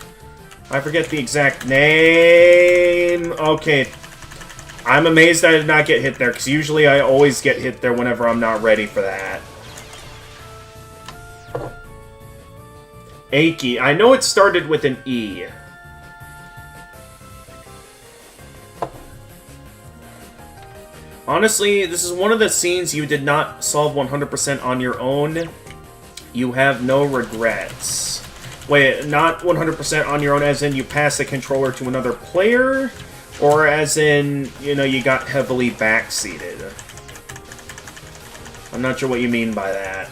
I forget the exact name. Okay. I'm amazed I did not get hit there, because usually I always get hit there whenever I'm not ready for that. Aki. I know it started with an E. Honestly, this is one of the scenes you did not solve 100% on your own. You have no regrets. Wait, not 100% on your own as in you pass the controller to another player? Or as in, you know, you got heavily backseated? I'm not sure what you mean by that.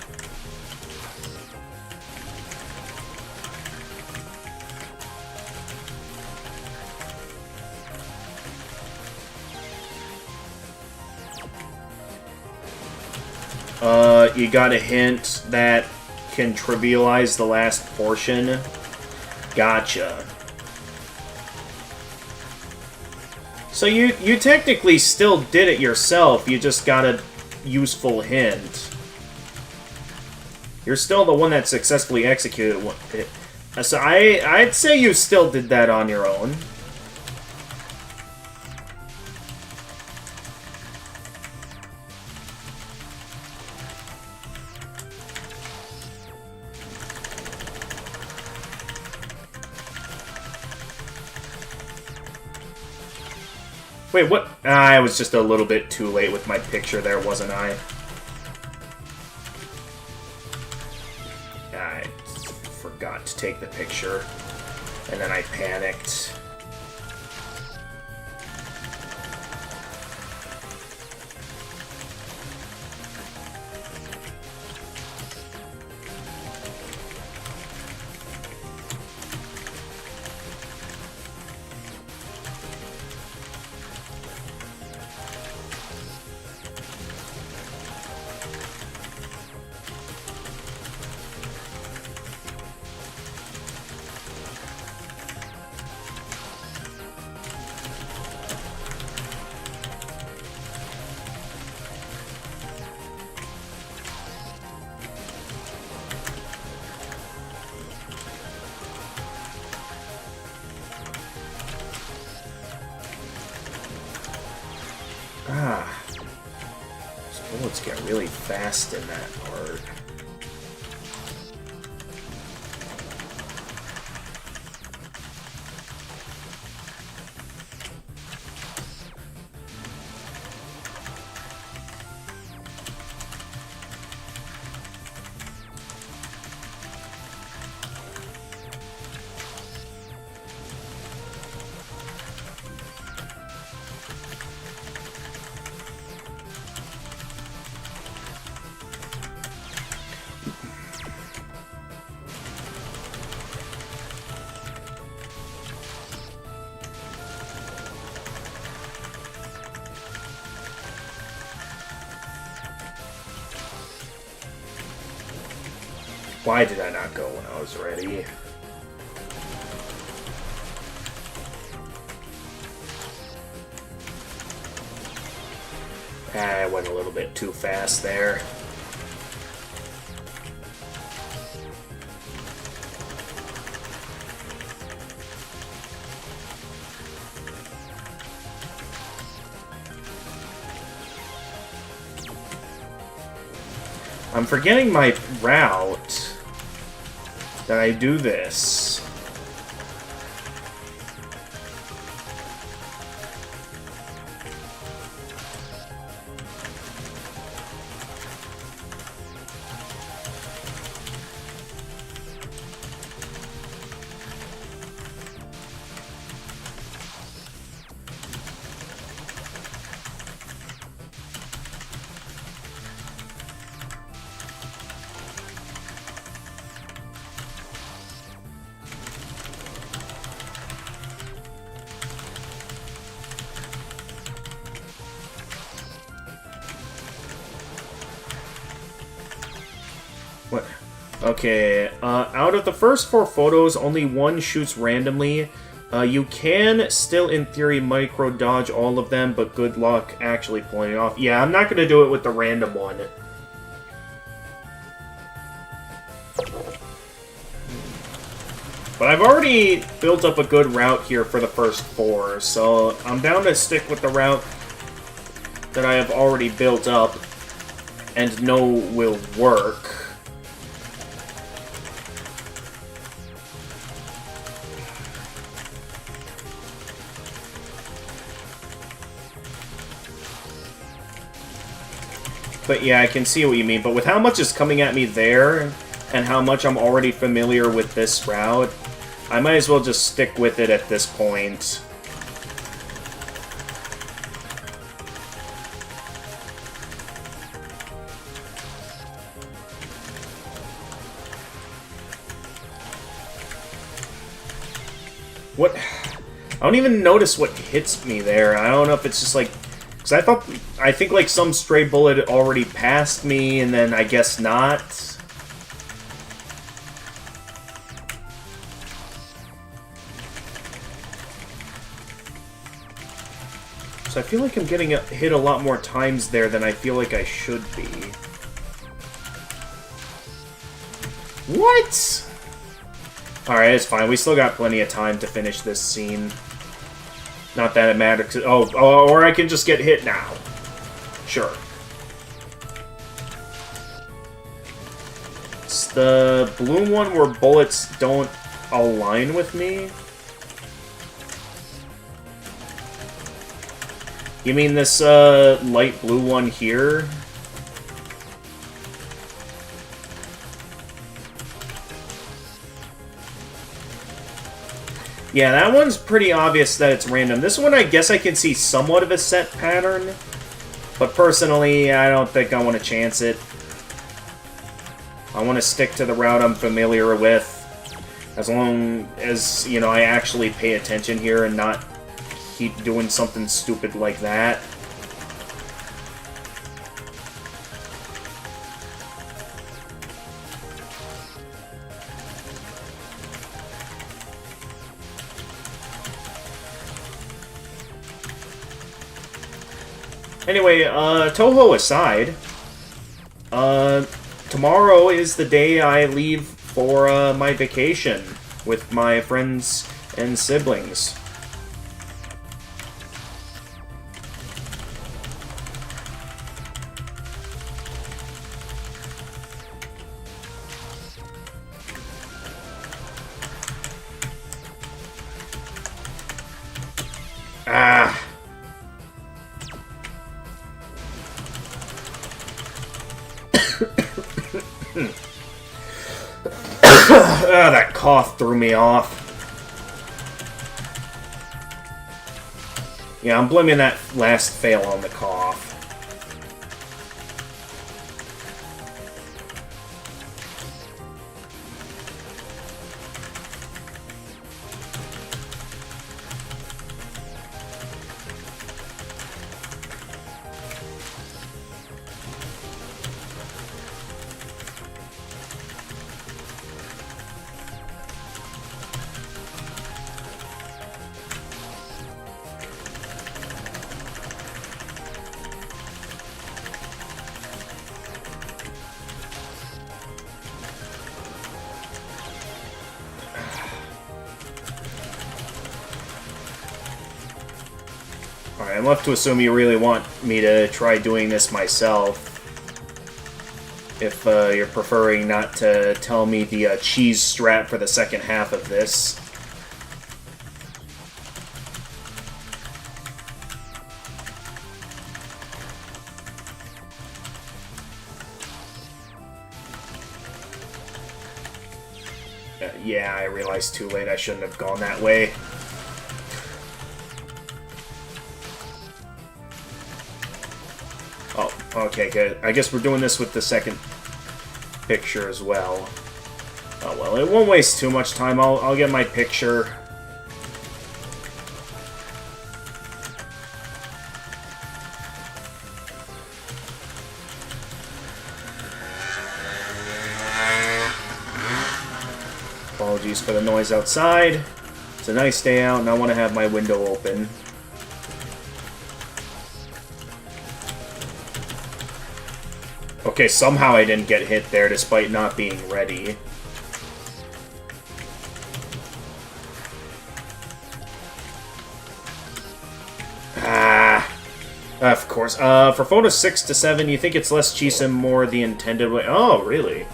You got a hint that can trivialize the last portion. Gotcha. So you technically still did it yourself, you just got a useful hint. You're still the one that successfully executed it. So I'd say you still did that on your own. Wait, what? I was just a little bit too late with my picture there, wasn't I? I forgot to take the picture, and then I panicked. Those bullets get really fast in that part. Why did I not go when I was ready? I went a little bit too fast there. I'm forgetting my route that I do this. What? Okay, out of the first 4 photos, only one shoots randomly. You can still, in theory, micro-dodge all of them, but good luck actually pulling it off. Yeah, I'm not going to do it with the random one. But I've already built up a good route here for the first 4, so I'm down to stick with the route that I have already built up and know will work. But yeah, I can see what you mean. But with how much is coming at me there, and how much I'm already familiar with this route, I might as well just stick with it at this point. What? I don't even notice what hits me there. I don't know if it's just like... Because I think like some stray bullet already passed me, and then I guess not. So I feel like I'm getting hit a lot more times there than I feel like I should be. What? Alright, it's fine. We still got plenty of time to finish this scene. Not that it matters. Oh, or I can just get hit now. Sure. It's the blue one where bullets don't align with me. You mean this light blue one here? Yeah, that one's pretty obvious that it's random. This one, I guess I can see somewhat of a set pattern. But personally, I don't think I want to chance it. I want to stick to the route I'm familiar with. As long as, you know, I actually pay attention here and not keep doing something stupid like that. Anyway, Touhou aside, tomorrow is the day I leave for my vacation with my friends and siblings. Ah. That cough threw me off. Yeah, I'm blaming that last fail on the cough. Alright, I'm left to assume you really want me to try doing this myself. If you're preferring not to tell me the cheese strat for the second half of this. Yeah, I realized too late I shouldn't have gone that way. Oh, okay, good. I guess we're doing this with the second picture as well. Oh, well, it won't waste too much time. I'll get my picture. Apologies for the noise outside. It's a nice day out, and I want to have my window open. Okay, somehow I didn't get hit there despite not being ready. Of course. For photo 6 to 7, you think it's less cheese and more the intended way? Oh, really?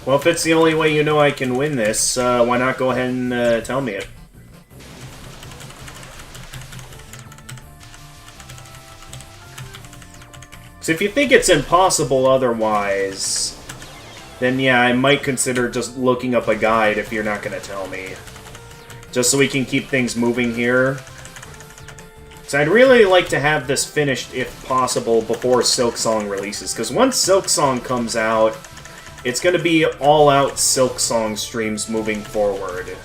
Well, if it's the only way you know I can win this, why not go ahead and tell me it? So if you think it's impossible otherwise, then yeah, I might consider just looking up a guide if you're not going to tell me. Just so we can keep things moving here. So I'd really like to have this finished, if possible, before Silksong releases. Because once Silksong comes out, it's going to be all-out Silksong streams moving forward.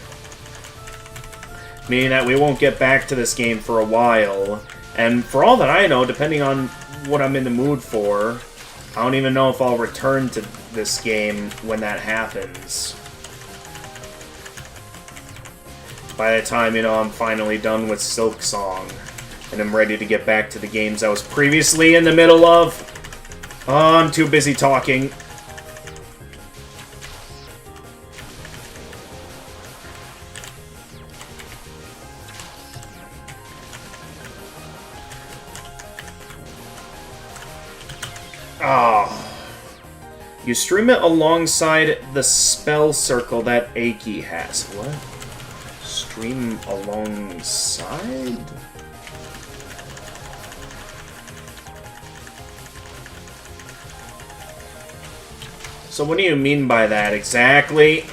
Meaning that we won't get back to this game for a while. And for all that I know, depending on what I'm in the mood for, I don't even know if I'll return to this game when that happens. By the time, you know, I'm finally done with Silksong, and I'm ready to get back to the games I was previously in the middle of. Oh, I'm too busy talking. Oh. You stream it alongside the spell circle that Aki has. What? Stream alongside? So what do you mean by that exactly?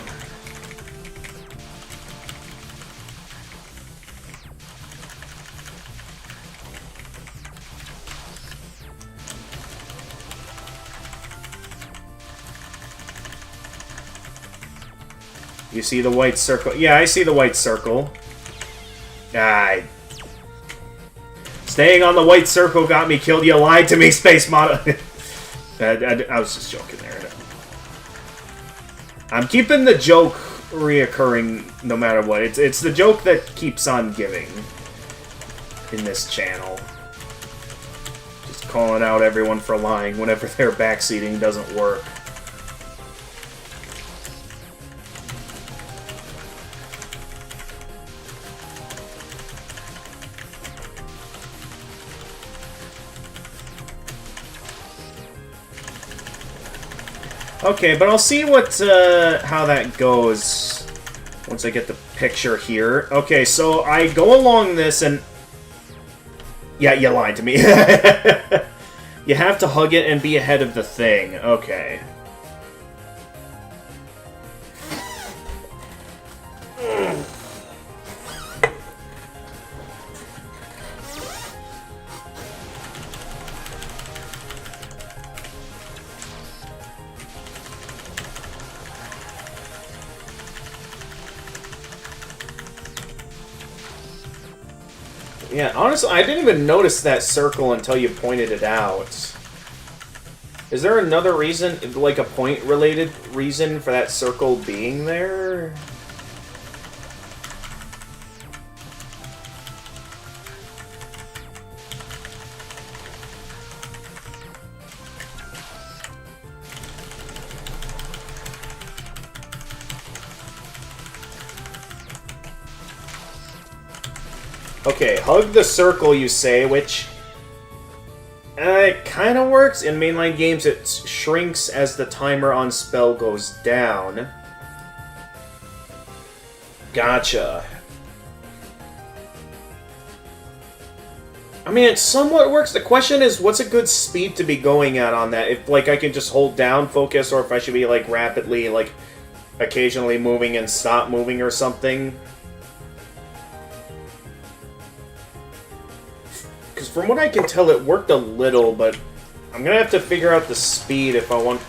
You see the white circle? Yeah, I see the white circle. Staying on the white circle got me killed. You lied to me, Space Model. I was just joking there. I'm keeping the joke reoccurring no matter what. It's the joke that keeps on giving in this channel. Just calling out everyone for lying whenever their backseating doesn't work. Okay, but I'll see what how that goes once I get the picture here. Okay, so I go along this and... Yeah, you lied to me. You have to hug it and be ahead of the thing. Okay. Yeah, honestly, I didn't even notice that circle until you pointed it out. Is there another reason, like a point-related reason for that circle being there? Okay, hug the circle, you say, which... it kind of works. In mainline games, it shrinks as the timer on spell goes down. Gotcha. I mean, it somewhat works. The question is, what's a good speed to be going at on that? If, like, I can just hold down focus, or if I should be, like, rapidly, like, occasionally moving and stop moving or something. Because from what I can tell, it worked a little, but I'm gonna have to figure out the speed if I want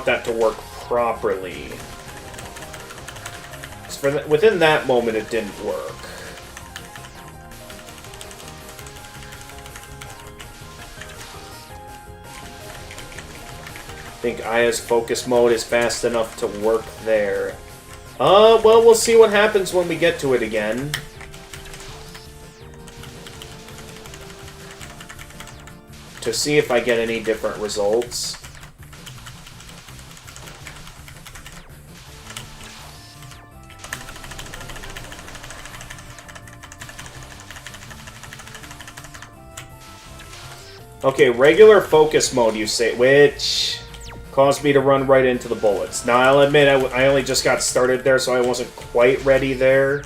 that to work properly. 'Cause within that moment, it didn't work. I think Aya's focus mode is fast enough to work there. Well, we'll see what happens when we get to it again. to see if I get any different results. Okay, regular focus mode, you say, which caused me to run right into the bullets. Now, I'll admit, I only just got started there, so I wasn't quite ready there.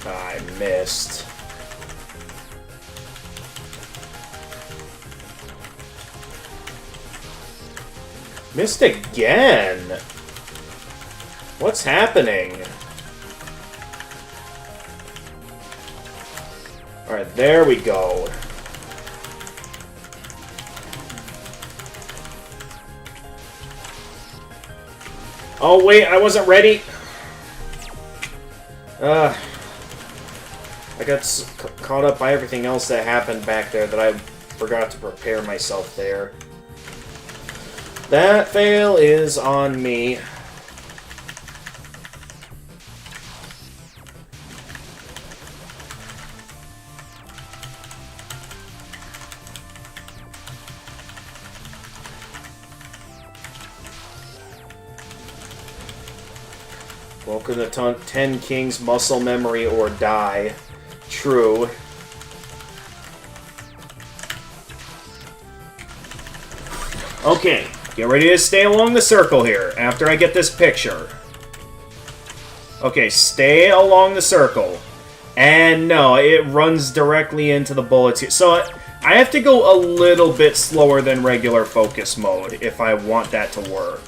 I missed. Missed again. What's happening? Alright, there we go. Oh wait, I wasn't ready. I got caught up by everything else that happened back there that I forgot to prepare myself there. That fail is on me. Welcome to 10 Kings, muscle memory or die. True. Okay, get ready to stay along the circle here after I get this picture. Okay, stay along the circle. And no, it runs directly into the bullets here. So I have to go a little bit slower than regular focus mode if I want that to work.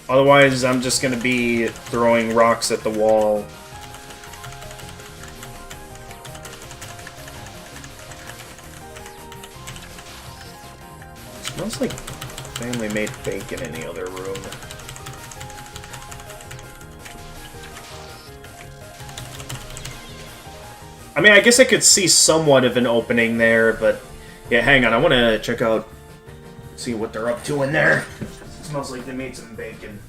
Otherwise, I'm just going to be throwing rocks at the wall. Smells like family-made bacon in the other room. I mean, I guess I could see somewhat of an opening there, but... Yeah, hang on, I want to check out... See what they're up to in there. It smells like they made some bacon.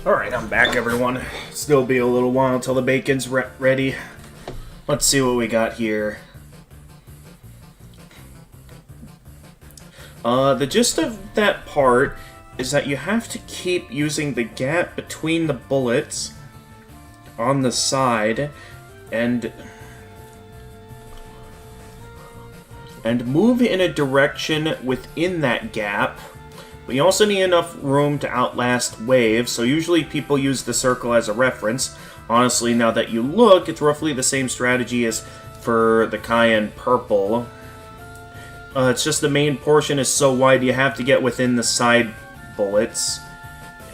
Alright, I'm back, everyone. Still be a little while till the bacon's ready. Let's see what we got here. The gist of that part is that you have to keep using the gap between the bullets on the side and move in a direction within that gap. But you also need enough room to outlast waves, so usually people use the circle as a reference. Honestly, now that you look, it's roughly the same strategy as for the cayenne purple. It's just the main portion is so wide you have to get within the side bullets,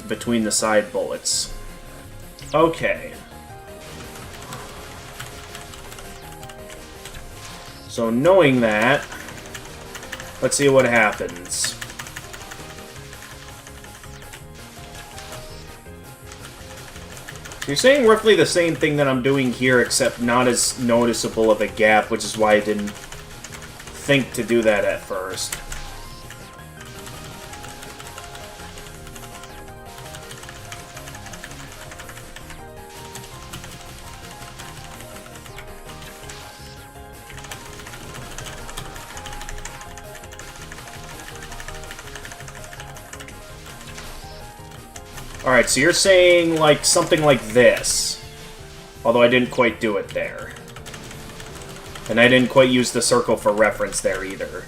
between the side bullets. Okay. So knowing that, let's see what happens. You're saying roughly the same thing that I'm doing here, except not as noticeable of a gap, which is why I didn't think to do that at first. Alright, so you're saying, like, something like this. Although I didn't quite do it there. And I didn't quite use the circle for reference there either.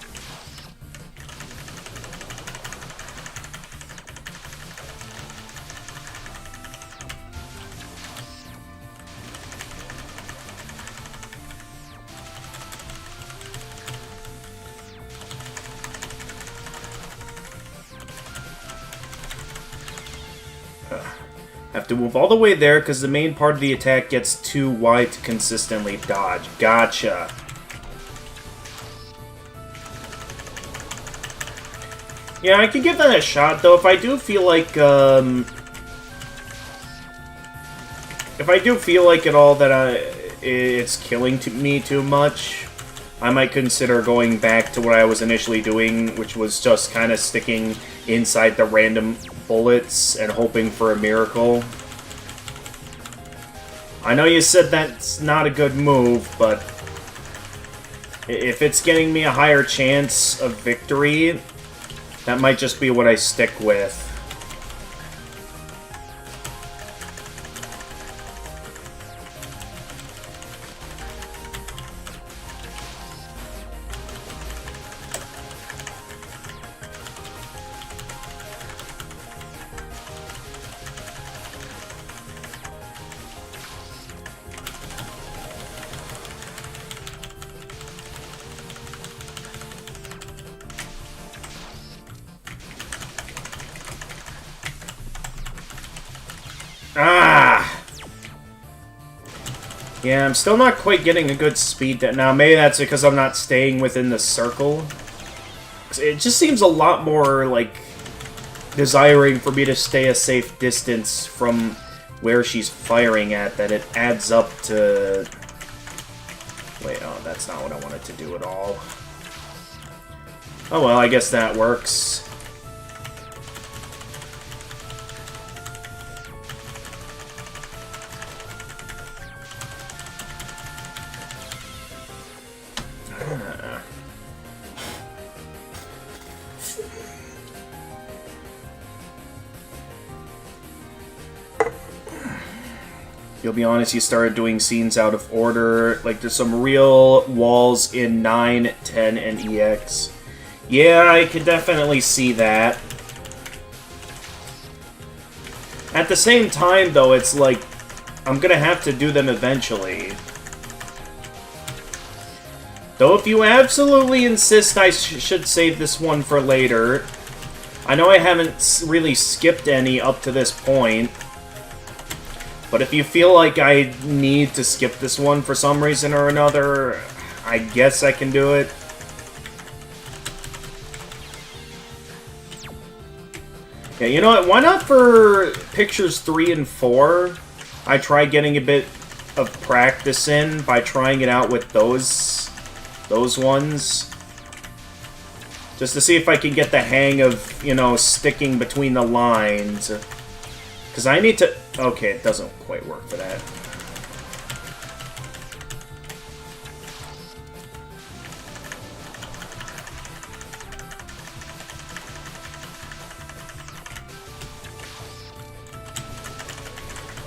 Have to move all the way there because the main part of the attack gets too wide to consistently dodge. Gotcha. Yeah, I can give that a shot, though. If I do feel like, at all that it's killing me too much, I might consider going back to what I was initially doing, which was just kind of sticking inside the random bullets and hoping for a miracle. I know you said that's not a good move, but if it's getting me a higher chance of victory, that might just be what I stick with. Ah! Yeah, I'm still not quite getting a good speed now. Maybe that's because I'm not staying within the circle. It just seems a lot more, like, desiring for me to stay a safe distance from where she's firing at, that it adds up to... Wait, oh, that's not what I wanted to do at all. Oh well, I guess that works. You'll be honest, you started doing scenes out of order. Like, there's some real walls in 9, 10, and EX. Yeah, I could definitely see that. At the same time, though, it's like, I'm gonna have to do them eventually. Though if you absolutely insist I should save this one for later, I know I haven't really skipped any up to this point. But if you feel like I need to skip this one for some reason or another, I guess I can do it. Yeah, you know what? Why not for pictures 3 and 4? I try getting a bit of practice in by trying it out with those ones. Just to see if I can get the hang of, you know, sticking between the lines. Because I need to... Okay, it doesn't quite work for that.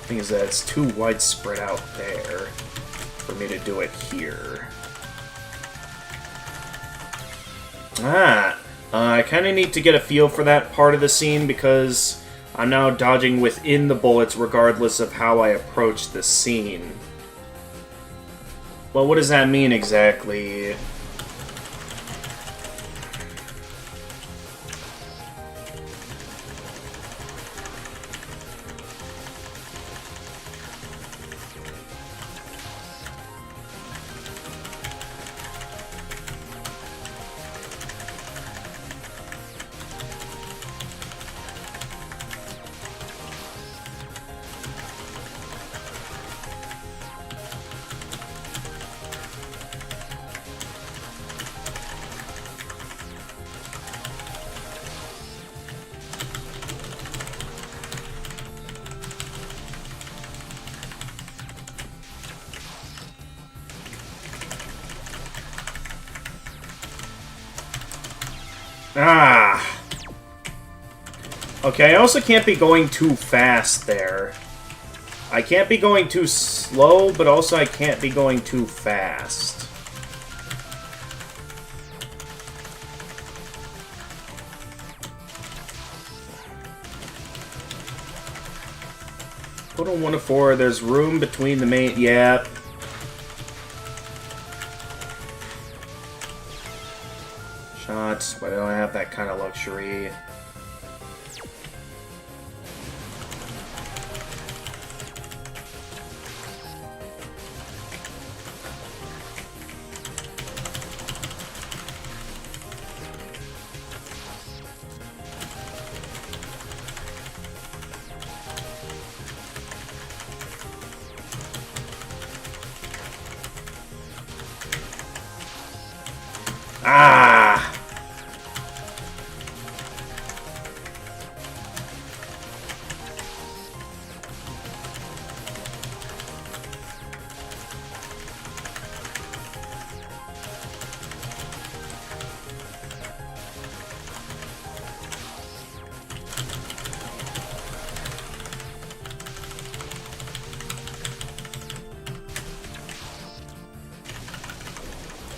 Thing is that it's too widespread out there for me to do it here. I kind of need to get a feel for that part of the scene because I'm now dodging within the bullets regardless of how I approach the scene. Well, what does that mean exactly? Ah! Okay, I also can't be going too fast there. I can't be going too slow, but also I can't be going too fast. Put on 1 to 4, there's room between the main... Yeah. Shots, but I don't have that kind of luxury. Ah!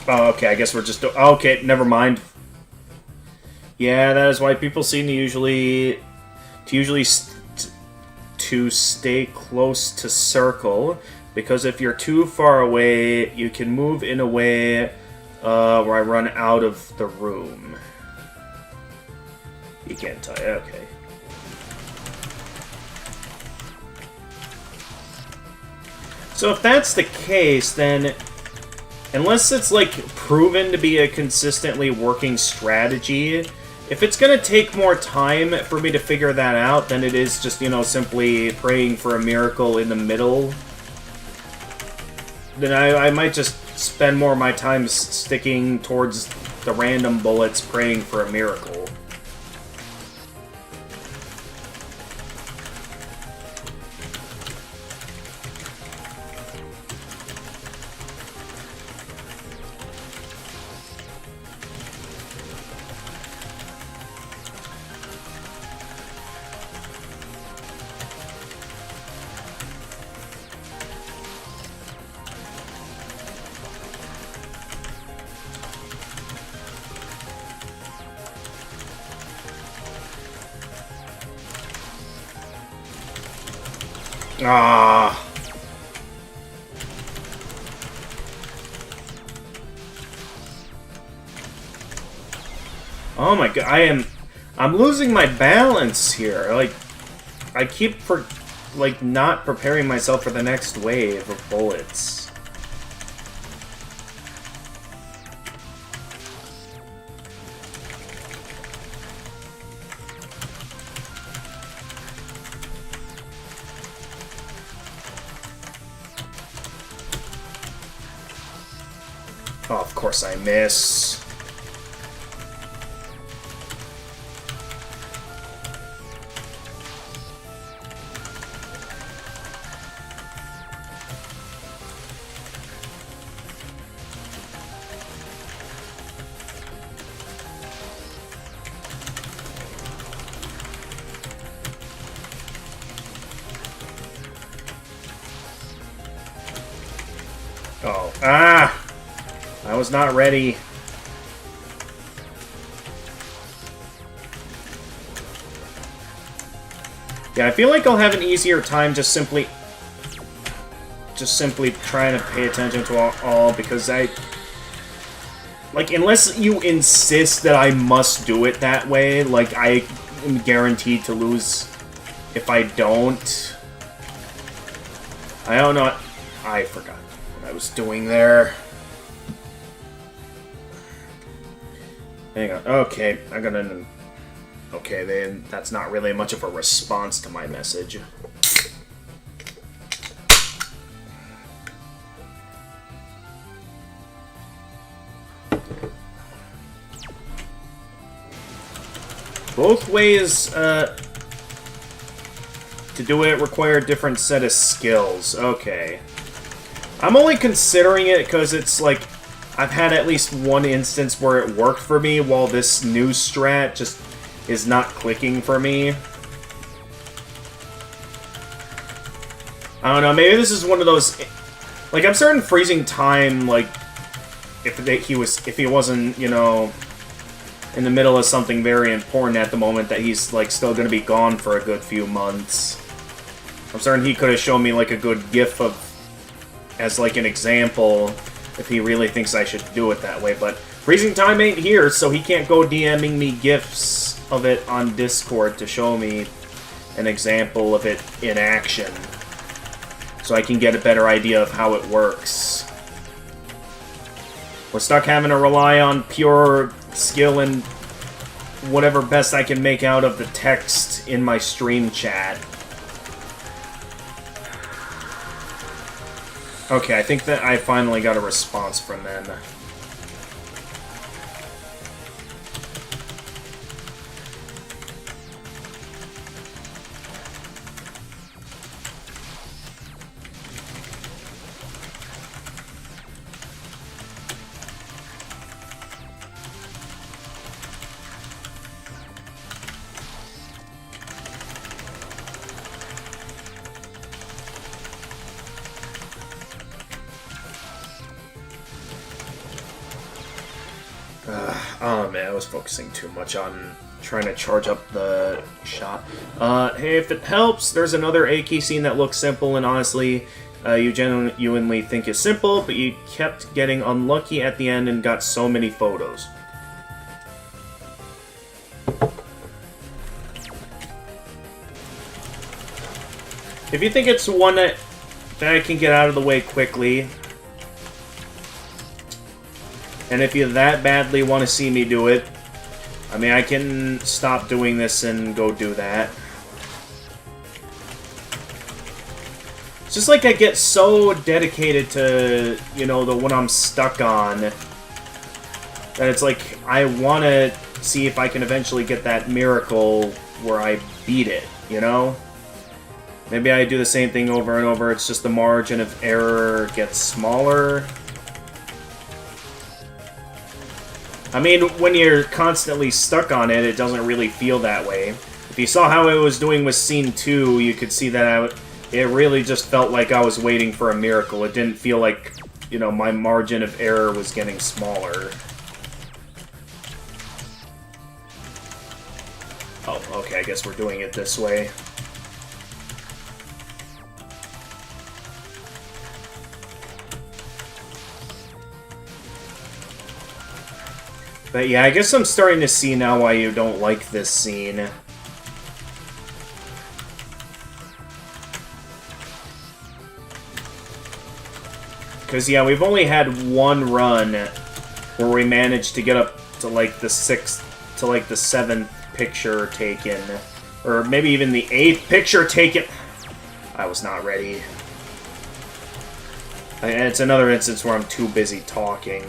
Oh, okay, I guess we're just... Okay, never mind. Yeah, that is why people seem to usually stay close to circle, because if you're too far away, you can move in a way where I run out of the room. You can't tell. Okay. So if that's the case, then... Unless it's, like, proven to be a consistently working strategy, if it's gonna take more time for me to figure that out than it is just, you know, simply praying for a miracle in the middle, then I might just spend more of my time sticking towards the random bullets praying for a miracle. Ah. Oh my god, I'm losing my balance here. Like, I keep not preparing myself for the next wave of bullets. Oh, of course I miss. Ah! I was not ready. Yeah, I feel like I'll have an easier time just simply trying to pay attention to all because like, unless you insist that I must do it that way, like, I am guaranteed to lose if I don't. I don't know. I forgot what I was doing there. Hang on. Okay, I'm gonna... Okay, then that's not really much of a response to my message. Both ways to do it require a different set of skills. Okay. I'm only considering it because it's like I've had at least one instance where it worked for me while this new strat just is not clicking for me. I don't know, maybe this is one of those... Like, I'm certain freezing time, like, if he wasn't, you know, in the middle of something very important at the moment, that he's, like, still gonna be gone for a good few months. I'm certain he could have shown me, like, a good gif of... as, like, an example, if he really thinks I should do it that way, but freezing time ain't here, so he can't go DMing me gifs of it on Discord to show me an example of it in action, so I can get a better idea of how it works. We're stuck having to rely on pure skill and whatever best I can make out of the text in my stream chat. Okay, I think that I finally got a response from them. Oh man, I was focusing too much on trying to charge up the shot. Hey, if it helps, there's another AK scene that looks simple and honestly, you genuinely think is simple, but you kept getting unlucky at the end and got so many photos. If you think it's one that I can get out of the way quickly, and if you that badly want to see me do it, I mean, I can stop doing this and go do that. It's just like I get so dedicated to, you know, the one I'm stuck on, that it's like, I want to see if I can eventually get that miracle where I beat it, you know? Maybe I do the same thing over and over, it's just the margin of error gets smaller. I mean, when you're constantly stuck on it, it doesn't really feel that way. If you saw how I was doing with Scene 2, you could see that it really just felt like I was waiting for a miracle. It didn't feel like, you know, my margin of error was getting smaller. Oh, okay, I guess we're doing it this way. But yeah, I guess I'm starting to see now why you don't like this scene. Because yeah, we've only had one run where we managed to get up to like the 6th, to like the 7th picture taken. Or maybe even the 8th picture taken. I was not ready. And it's another instance where I'm too busy talking.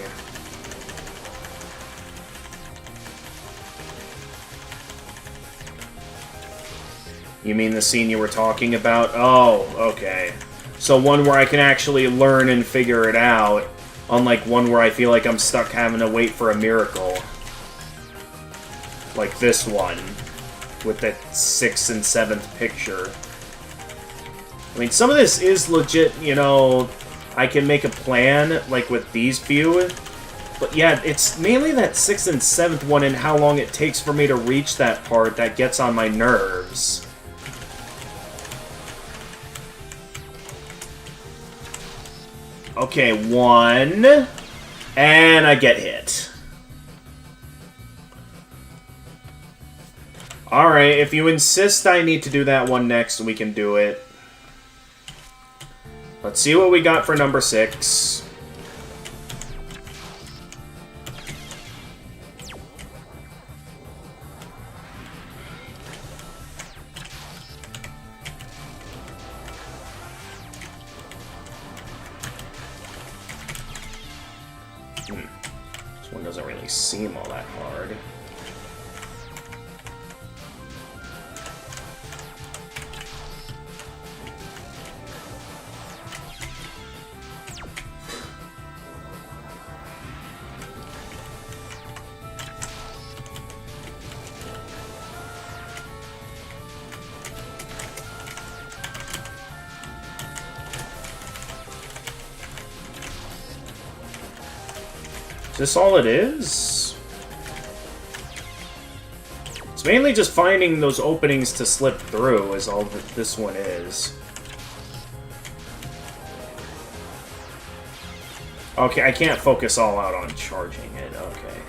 You mean the scene you were talking about? Oh, okay. So one where I can actually learn and figure it out, unlike one where I feel like I'm stuck having to wait for a miracle. Like this one, with the 6th and 7th picture. I mean, some of this is legit, you know, I can make a plan, like with these few. But yeah, it's mainly that 6th and 7th one and how long it takes for me to reach that part that gets on my nerves. Okay, 1. And I get hit. Alright, if you insist I need to do that one next, we can do it. Let's see what we got for number 6. This one doesn't really seem all that hard. Is this all it is? It's mainly just finding those openings to slip through is all that this one is. Okay, I can't focus all out on charging it, okay.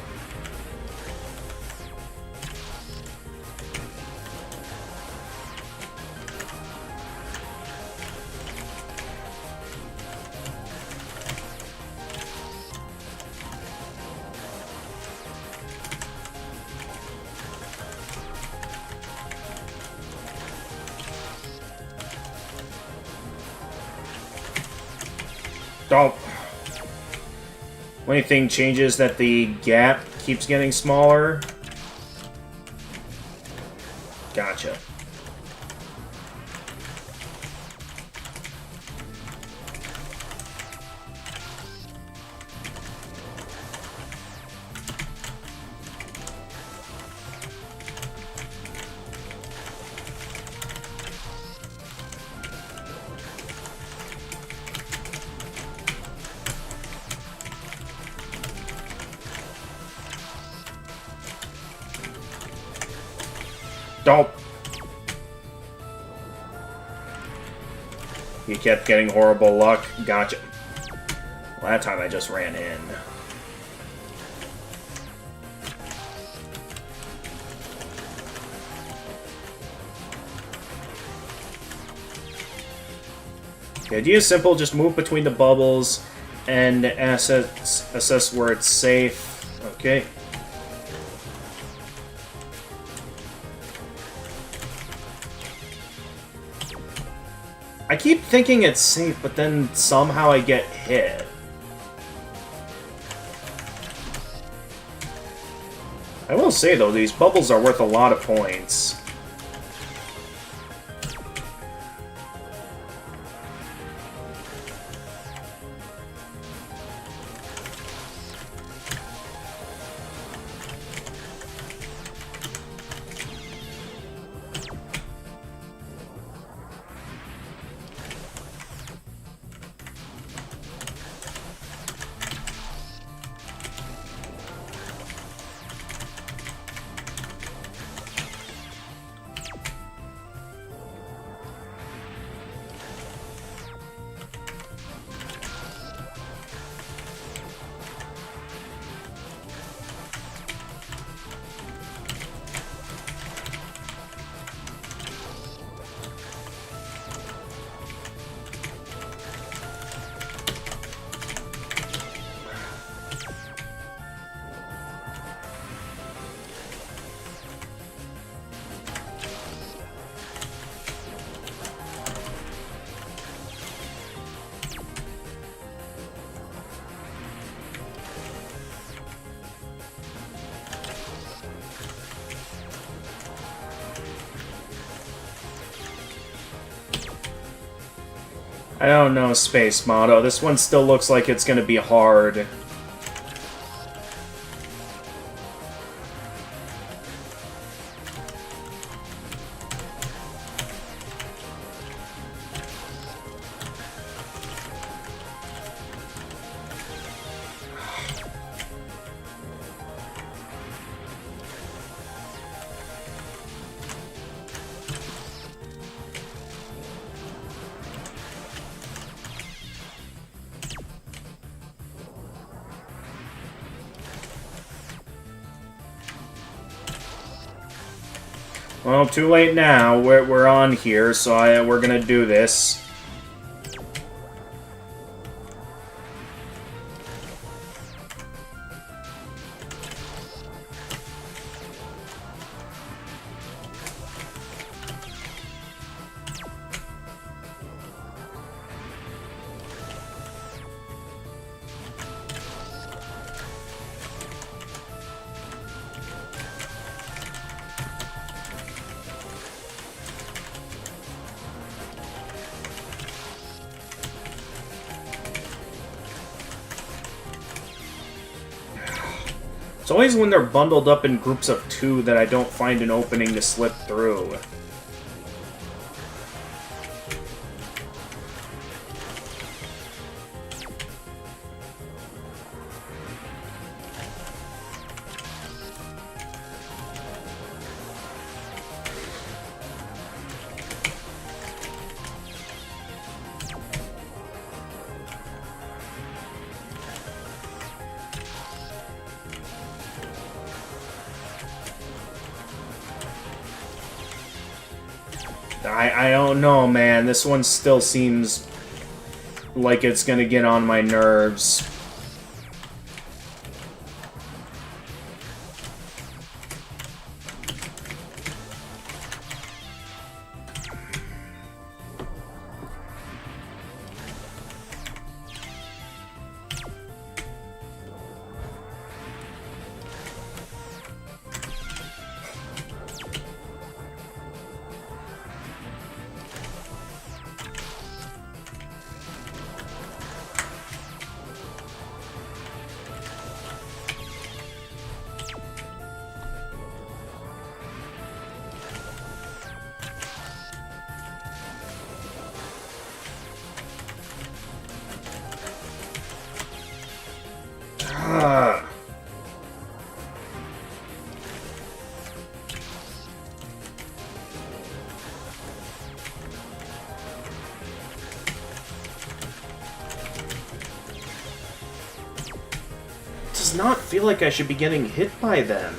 Oh. Only thing changes that the gap keeps getting smaller. Gotcha. Don't. You kept getting horrible luck. Gotcha. Well, that time I just ran in. The idea is simple. Just move between the bubbles and assess where it's safe. Okay. I keep thinking it's safe, but then somehow I get hit. I will say, though, these bubbles are worth a lot of points. I don't know, Space Motto. This one still looks like it's gonna be hard. Well, too late now. We're on here, so we're gonna do this. It's always when they're bundled up in groups of 2 that I don't find an opening to slip through. I don't know, man. This one still seems like it's gonna get on my nerves. Does not feel like I should be getting hit by them.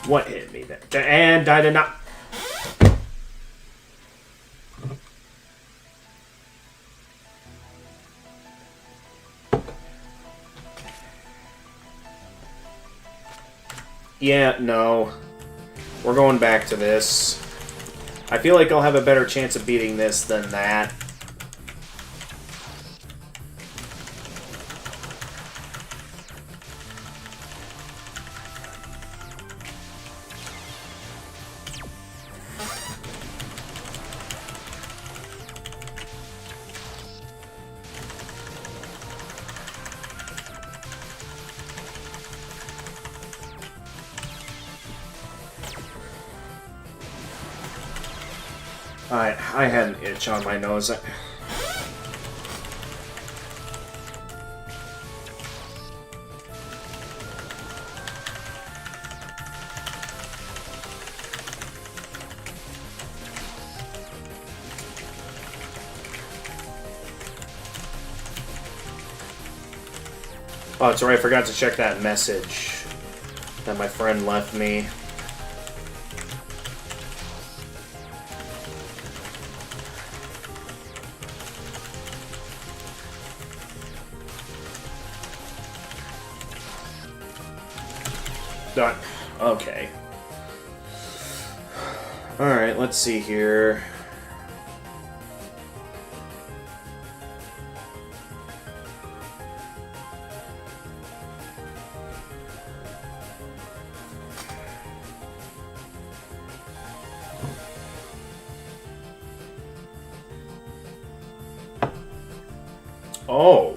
What hit me then? And I did not. Yeah, no. We're going back to this. I feel like I'll have a better chance of beating this than that. I had an itch on my nose. Oh, sorry, I forgot to check that message that my friend left me. Done. Okay. Alright, let's see here. Oh.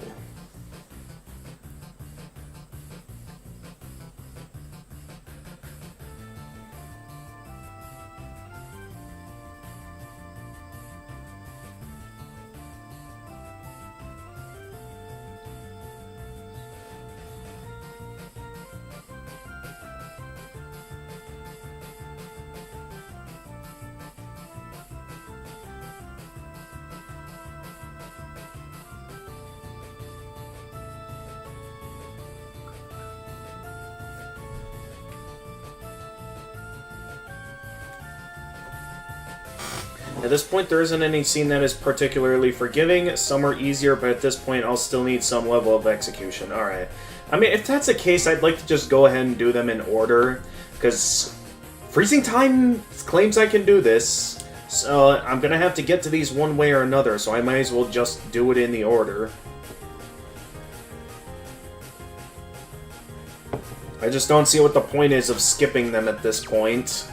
At this point, there isn't any scene that is particularly forgiving. Some are easier, but at this point, I'll still need some level of execution. Alright. I mean, if that's the case, I'd like to just go ahead and do them in order, because Freezing Time claims I can do this, so I'm gonna have to get to these one way or another, so I might as well just do it in the order. I just don't see what the point is of skipping them at this point.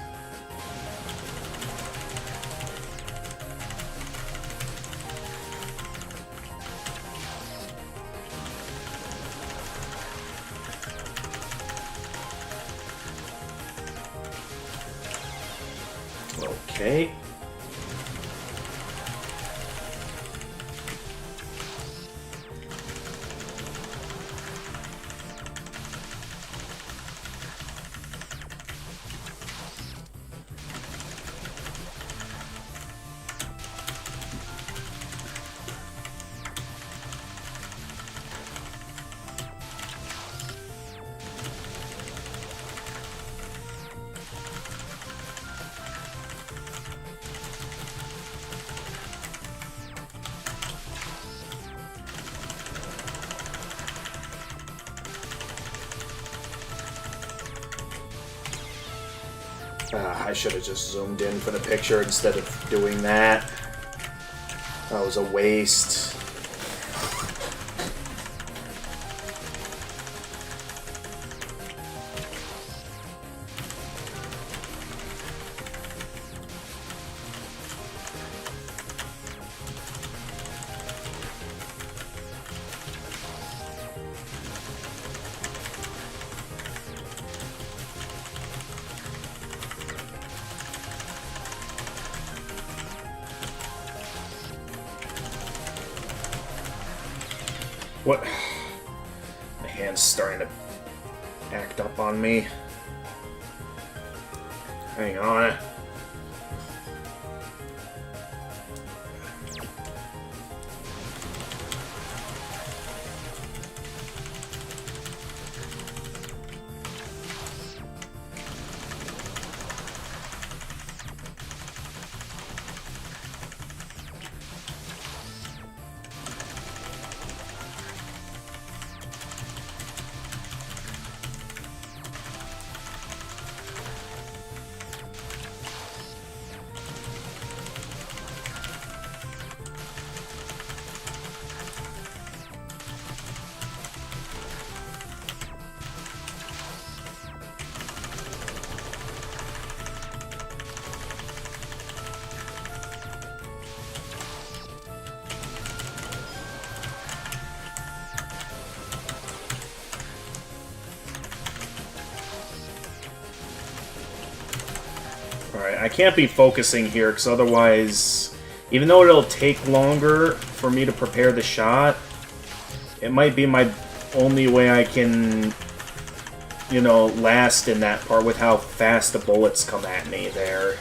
Okay. I should have just zoomed in for the picture instead of doing that. That was a waste. What? My hand's starting to act up on me. Hang on. Alright, I can't be focusing here, because otherwise, even though it'll take longer for me to prepare the shot, it might be my only way I can, you know, last in that part with how fast the bullets come at me there.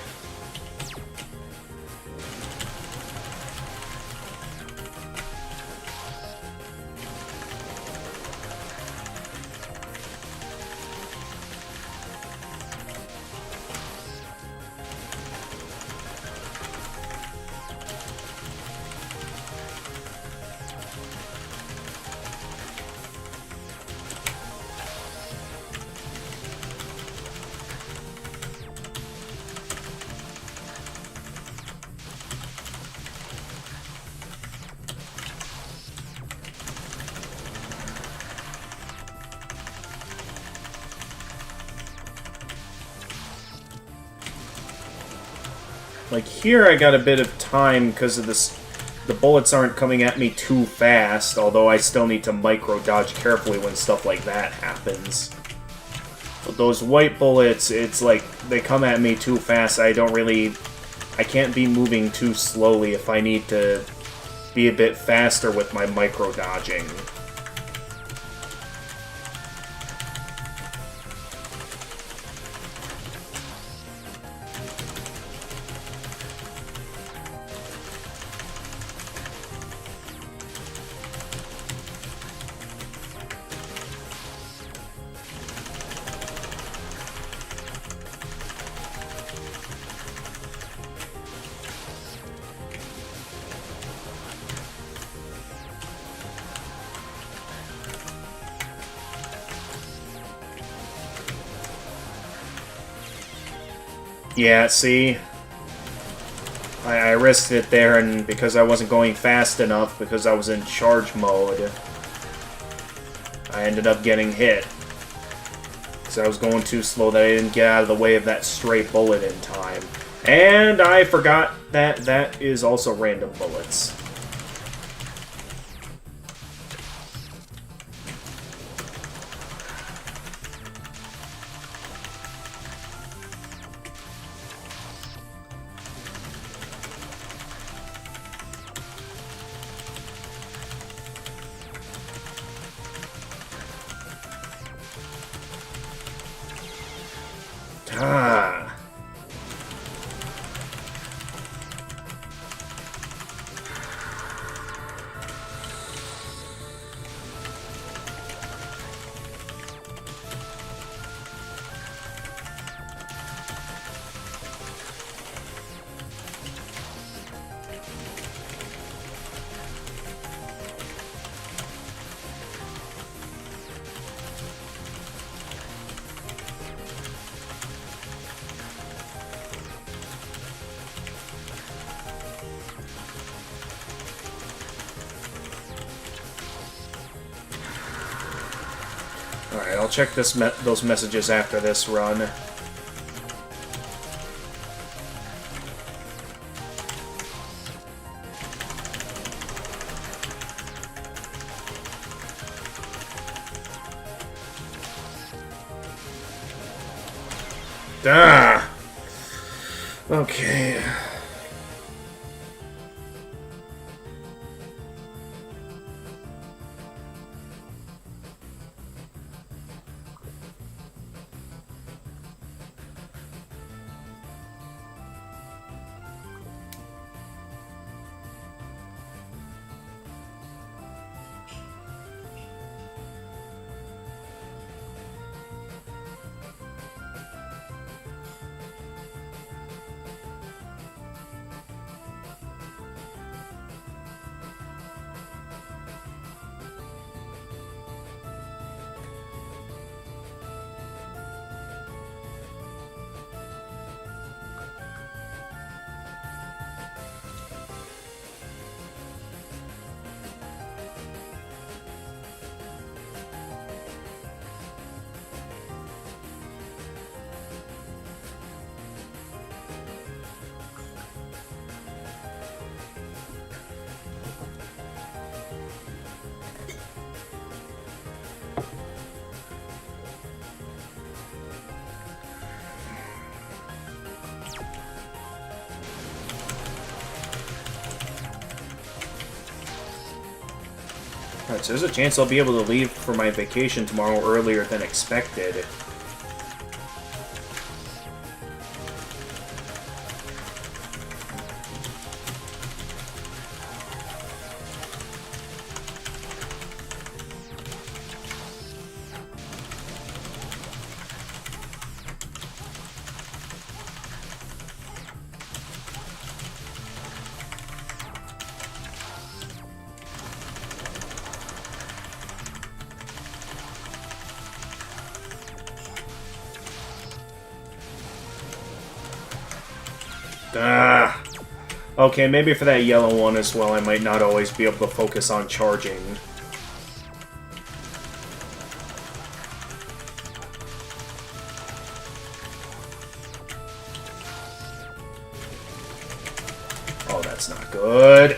Like here I got a bit of time because of this. The bullets aren't coming at me too fast, although I still need to micro-dodge carefully when stuff like that happens. But those white bullets, it's like, they come at me too fast. I can't be moving too slowly if I need to be a bit faster with my micro-dodging. Yeah, see? I risked it there, and because I wasn't going fast enough, because I was in charge mode, I ended up getting hit. Because I was going too slow that I didn't get out of the way of that stray bullet in time. And I forgot that that is also random bullets. Ah. Alright, I'll check those messages after this run. Ah! Okay. Alright, so there's a chance I'll be able to leave for my vacation tomorrow earlier than expected. Ah. Okay, maybe for that yellow one as well, I might not always be able to focus on charging. Oh, that's not good.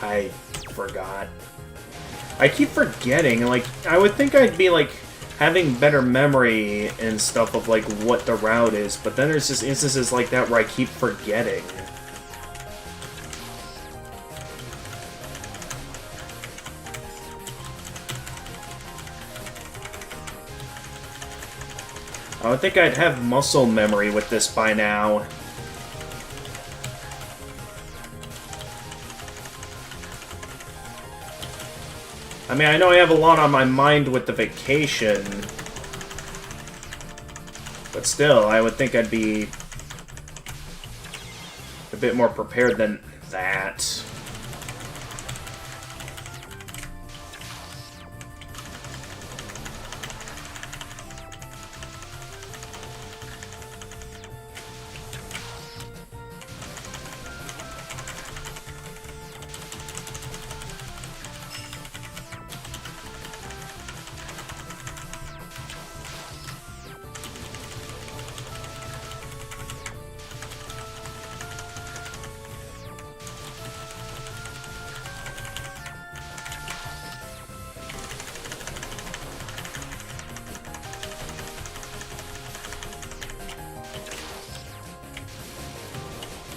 I forgot. I keep forgetting, like, I would think I'd be, like, having better memory and stuff of, like, what the route is, but then there's just instances like that where I keep forgetting. I would think I'd have muscle memory with this by now. I mean, I know I have a lot on my mind with the vacation, But still, I would think I'd be a bit more prepared than that.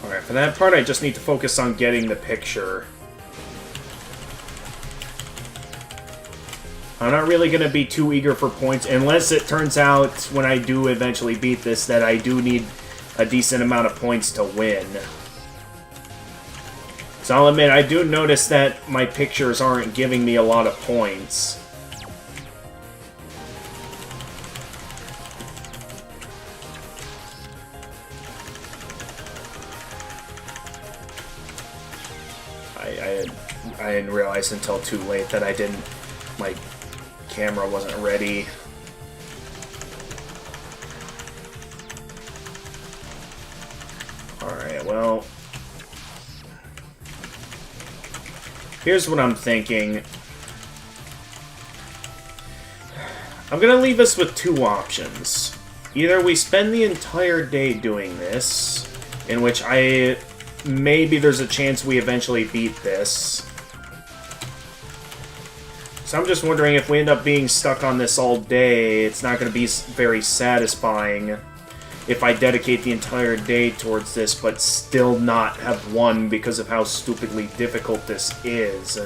Alright, for that part I just need to focus on getting the picture. I'm not really going to be too eager for points, unless it turns out, when I do eventually beat this, that I do need a decent amount of points to win. So I'll admit, I do notice that my pictures aren't giving me a lot of points. I didn't realize until too late that my camera wasn't ready. Alright, well, here's what I'm thinking. I'm gonna leave us with two options. Either we spend the entire day doing this, in which maybe there's a chance we eventually beat this. So I'm just wondering, if we end up being stuck on this all day, it's not going to be very satisfying if I dedicate the entire day towards this, but still not have won because of how stupidly difficult this is.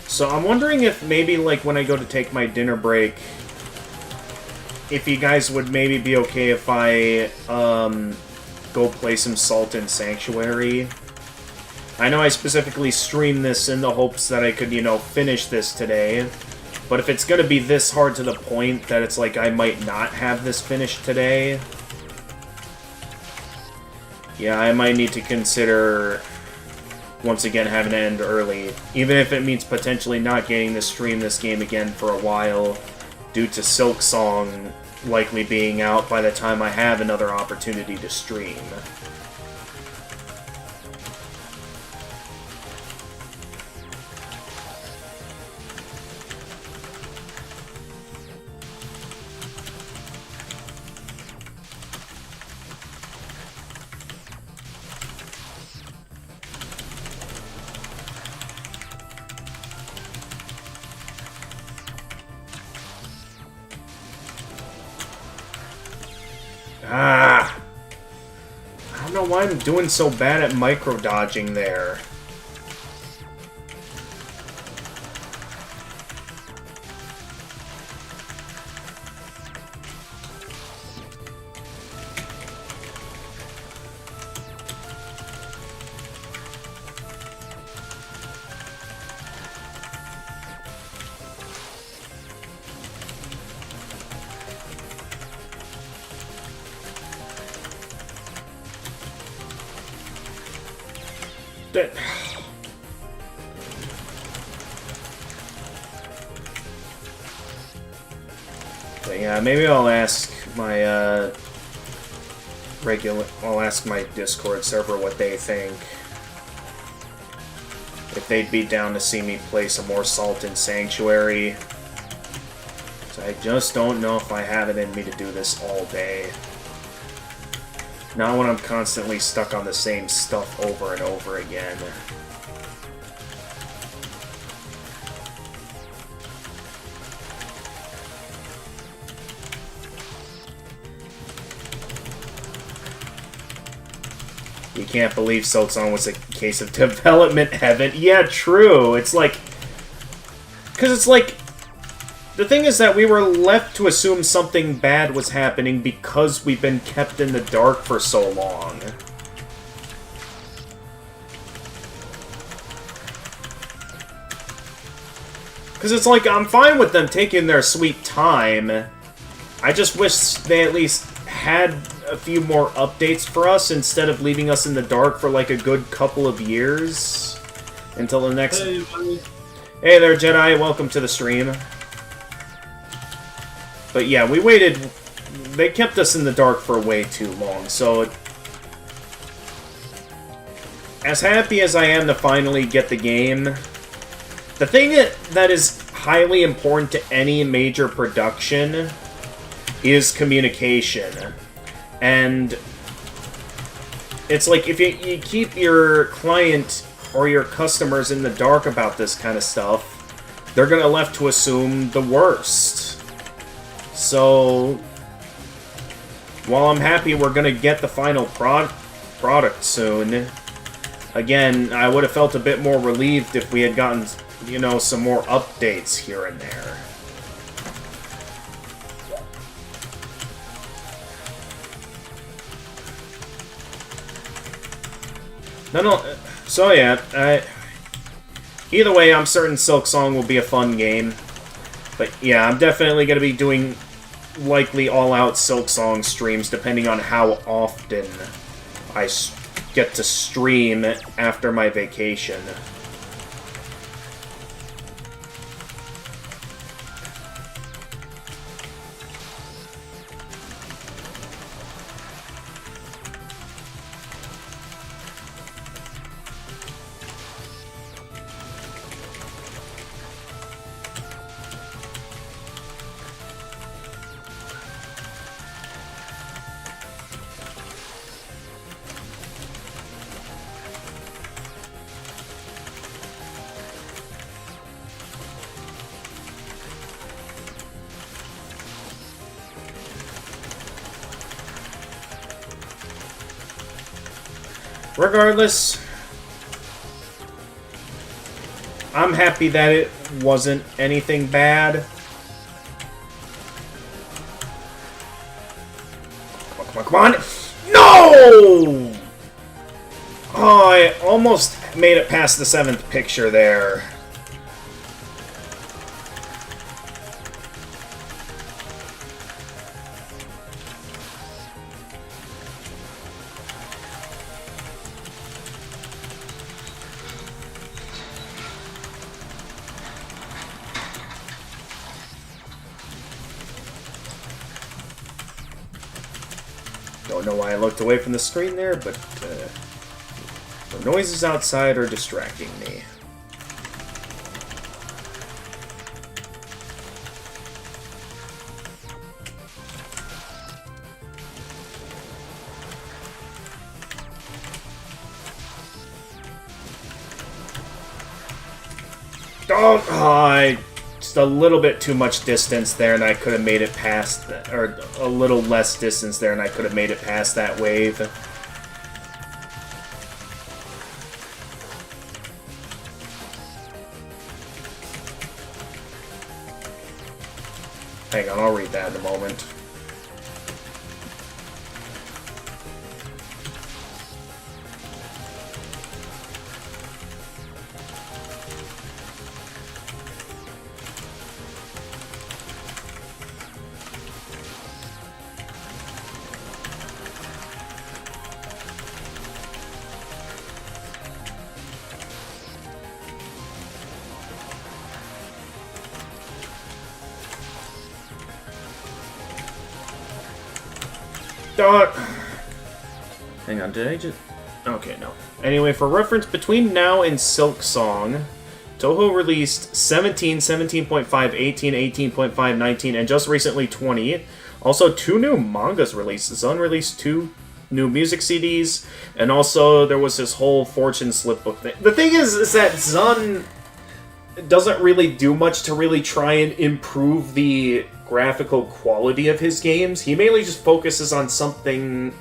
So I'm wondering if maybe, like, when I go to take my dinner break, if you guys would maybe be okay if I, go play some Salt and Sanctuary. I know I specifically streamed this in the hopes that I could, you know, finish this today. But if it's gonna be this hard to the point that it's like I might not have this finished today, yeah, I might need to consider, once again, having to end early. Even if it means potentially not getting to stream this game again for a while, due to Silk Song likely being out by the time I have another opportunity to stream. I don't know why I'm doing so bad at micro-dodging there. But yeah, maybe I'll ask my I'll ask my Discord server what they think. If they'd be down to see me play some more Salt and Sanctuary. So I just don't know if I have it in me to do this all day. Not when I'm constantly stuck on the same stuff over and over again. You can't believe Silksong was a case of development heaven. Yeah, true. It's like... Because it's like... The thing is that we were left to assume something bad was happening because we've been kept in the dark for so long. Because it's like, I'm fine with them taking their sweet time. I just wish they at least had a few more updates for us instead of leaving us in the dark for like a good couple of years. Until the next... Hey, buddy. Hey there, Jedi. Welcome to the stream. But yeah, we waited... They kept us in the dark for way too long, so... As happy as I am to finally get the game, the thing that is highly important to any major production is communication. And it's like, if you keep your client or your customers in the dark about this kind of stuff, they're gonna left to assume the worst. So, while I'm happy we're gonna get the final product soon, again, I would have felt a bit more relieved if we had gotten, you know, some more updates here and there. No, so yeah, either way, I'm certain Silk Song will be a fun game. But yeah, I'm definitely going to be doing likely all-out Silk Song streams, depending on how often I get to stream after my vacation. Regardless, I'm happy that it wasn't anything bad. Come on! No! Oh, I almost made it past the 7th picture there. Don't know why I looked away from the screen there, but the noises outside are distracting me. Oh, just a little bit too much distance there, and I could have made it past, or a little less distance there, and I could have made it past that wave. Hang on, I'll read that in a moment. Hang on, did I just... Okay, no. Anyway, for reference, between now and Silk Song, Touhou released 17, 17.5, 18, 18.5, 19, and just recently 20. Also, 2 new mangas released. Zun released 2 new music CDs, and also there was this whole fortune slip book thing. The thing is that Zun doesn't really do much to really try and improve the graphical quality of his games. He mainly just focuses on something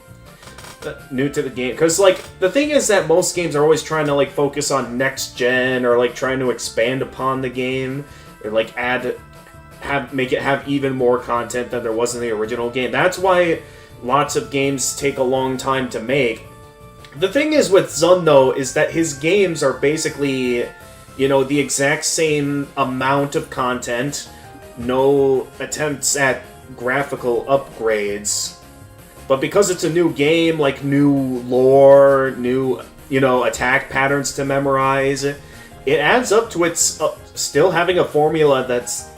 new to the game. Because, like, the thing is that most games are always trying to, like, focus on next gen, or, like, trying to expand upon the game, or, like, make it have even more content than there was in the original game. That's why lots of games take a long time to make. The thing is with Zun, though, is that his games are basically you know, the exact same amount of content, no attempts at graphical upgrades. But because it's a new game, like new lore, new, you know, attack patterns to memorize, it adds up to its still having a formula that's,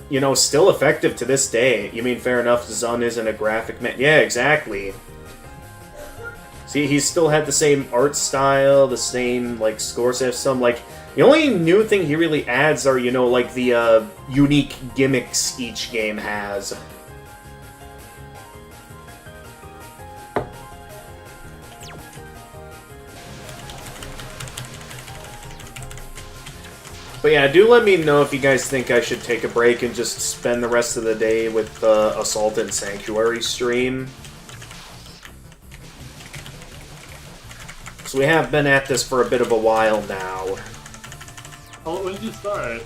you know, still effective to this day. You mean, fair enough, Zun isn't a graphic man. Yeah, exactly. See, he still had the same art style, the same, like, score system. Like, the only new thing he really adds are, you know, like, the unique gimmicks each game has. But yeah, do let me know if you guys think I should take a break and just spend the rest of the day with the Assault and Sanctuary stream. So we have been at this for a bit of a while now. Oh, when did you start?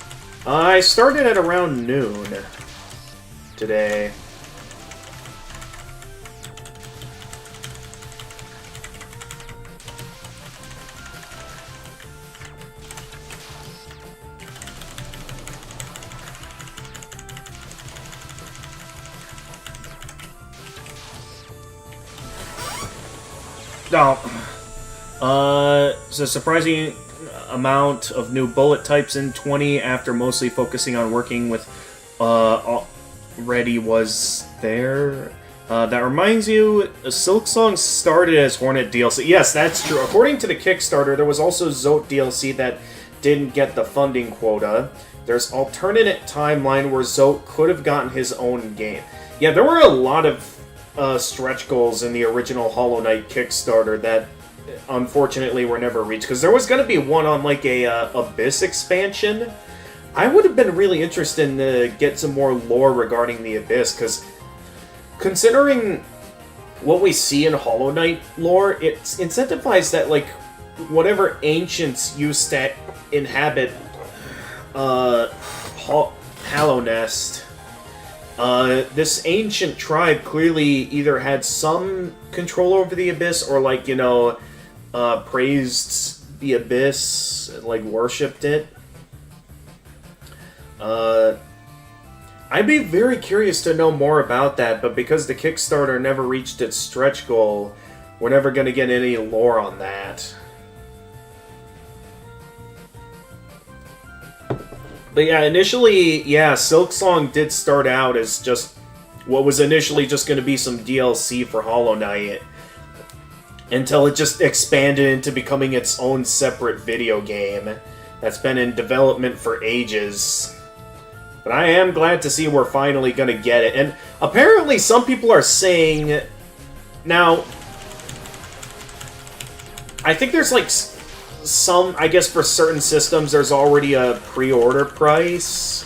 I started at around noon today. No. It's a surprising amount of new bullet types in 20 after mostly focusing on working with already was there. That reminds you, Silk Song started as Hornet DLC. Yes, that's true. According to the Kickstarter, there was also Zote DLC that didn't get the funding quota. There's alternate timeline where Zote could have gotten his own game. Yeah, there were a lot of stretch goals in the original Hollow Knight Kickstarter that unfortunately were never reached, because there was going to be one on like a Abyss expansion. I would have been really interested to get some more lore regarding the Abyss, because considering what we see in Hollow Knight lore, it's incentivized that like whatever ancients used to inhabit Hallownest, this ancient tribe clearly either had some control over the Abyss or, like, you know, praised the Abyss, like, worshipped it. I'd be very curious to know more about that, but because the Kickstarter never reached its stretch goal, we're never going to get any lore on that. But yeah, initially, yeah, Silk Song did start out as just what was initially just going to be some DLC for Hollow Knight, until it just expanded into becoming its own separate video game that's been in development for ages. But I am glad to see we're finally going to get it. And apparently some people are saying... Now, I think there's like some, I guess for certain systems, there's already a pre-order price.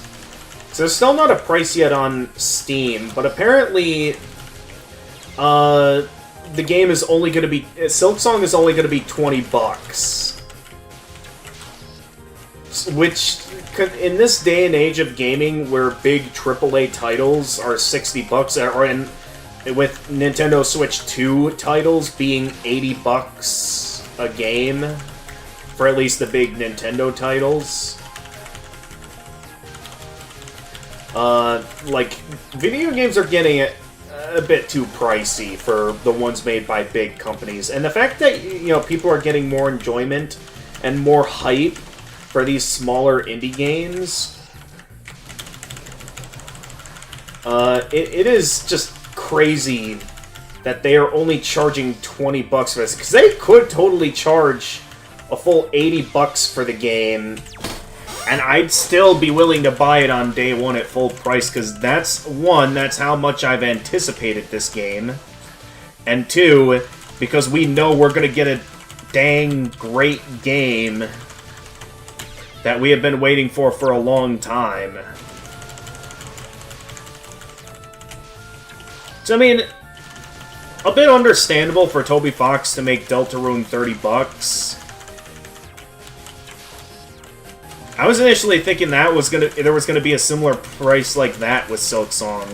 So there's still not a price yet on Steam, but apparently the game is only going to be... Silk Song is only going to be $20. Which, in this day and age of gaming, where big AAA titles are $60, or with Nintendo Switch 2 titles being $80 a game, for at least the big Nintendo titles. Like, video games are getting a bit too pricey for the ones made by big companies. And the fact that, you know, people are getting more enjoyment and more hype for these smaller indie games, it is just crazy that they are only charging $20 for this, because they could totally charge a full $80 for the game, and I'd still be willing to buy it on day one at full price, because that's how much I've anticipated this game, and two, because we know we're gonna get a dang great game that we have been waiting for a long time. So, I mean, a bit understandable for Toby Fox to make Deltarune $30. I was initially thinking there was gonna be a similar price like that with Silk Song.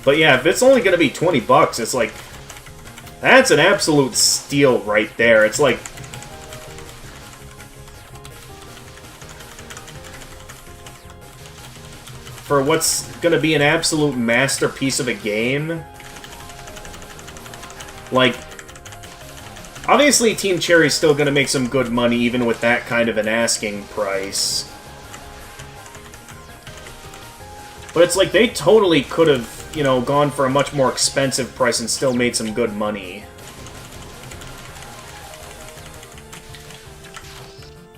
But yeah, if it's only gonna be $20, it's like, that's an absolute steal right there. It's like, for what's gonna be an absolute masterpiece of a game. Like, obviously Team Cherry's still gonna make some good money even with that kind of an asking price. But it's like they totally could have, you know, gone for a much more expensive price and still made some good money.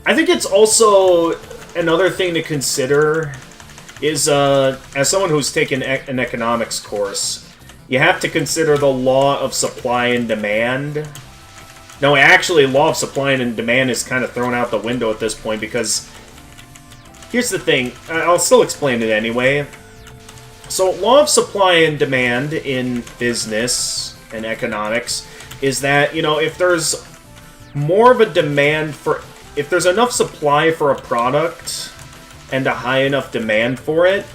I think it's also another thing to consider is, as someone who's taken an economics course, you have to consider the law of supply and demand. No, actually, law of supply and demand is kind of thrown out the window at this point because here's the thing. I'll still explain it anyway. So, law of supply and demand in business and economics is that, you know, if there's more of a demand for... If there's enough supply for a product and a high enough demand for it,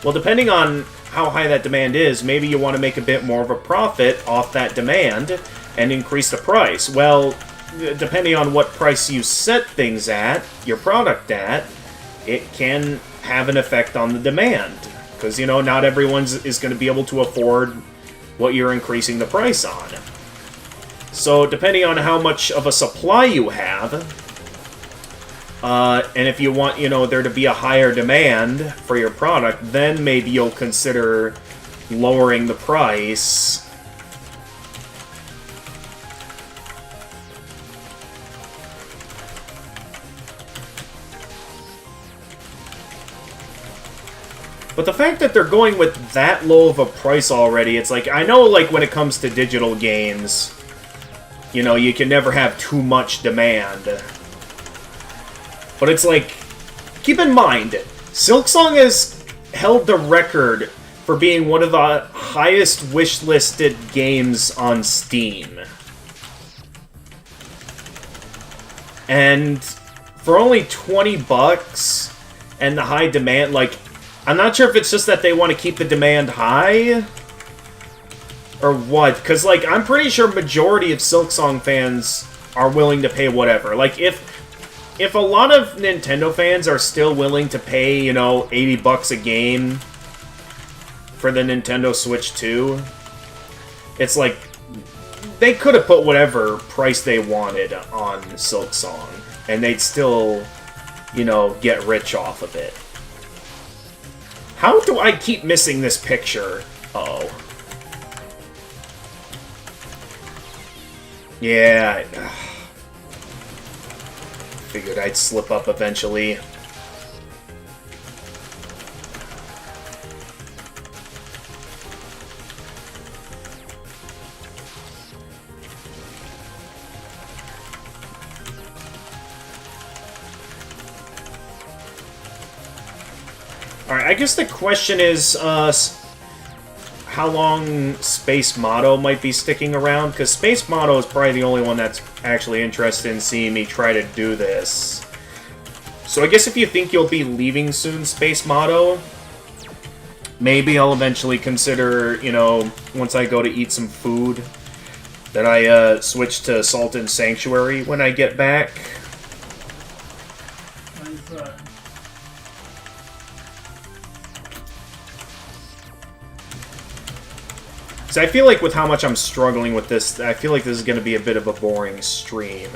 well, depending on how high that demand is, maybe you want to make a bit more of a profit off that demand and increase the price. Well, depending on what price you set things at, your product at, it can have an effect on the demand. Because, you know, not everyone is going to be able to afford what you're increasing the price on. So, depending on how much of a supply you have... and if you want, you know, there to be a higher demand for your product, then maybe you'll consider lowering the price. But the fact that they're going with that low of a price already, it's like, I know, like, when it comes to digital games, you know, you can never have too much demand. But it's like, keep in mind, Silksong has held the record for being one of the highest wish-listed games on Steam. And for only 20 bucks and the high demand, like, I'm not sure if it's just that they want to keep the demand high or what, because, like, I'm pretty sure majority of Silksong fans are willing to pay whatever. Like, if a lot of Nintendo fans are still willing to pay, you know, 80 bucks a game for the Nintendo Switch 2, it's like, they could have put whatever price they wanted on Silksong, and they'd still, you know, get rich off of it. How do I keep missing this picture? Uh-oh. Yeah, figured I'd slip up eventually. Alright, I guess the question is, how long Space Motto might be sticking around, because Space Motto is probably the only one that's actually interested in seeing me try to do this. So I guess if you think you'll be leaving soon, Space Motto, maybe I'll eventually consider, you know, once I go to eat some food, that I switch to Salton Sanctuary when I get back. I feel like with how much I'm struggling with this, I feel like this is going to be a bit of a boring stream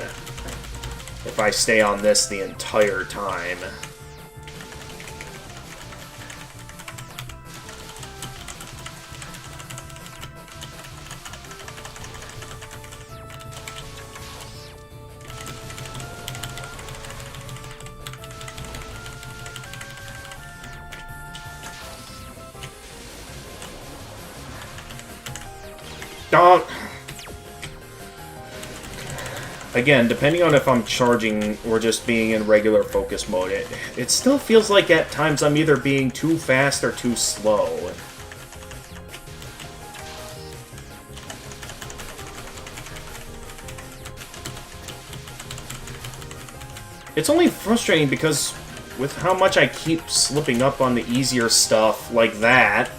if I stay on this the entire time. Again, depending on if I'm charging or just being in regular focus mode, it still feels like at times I'm either being too fast or too slow. It's only frustrating because with how much I keep slipping up on the easier stuff like that,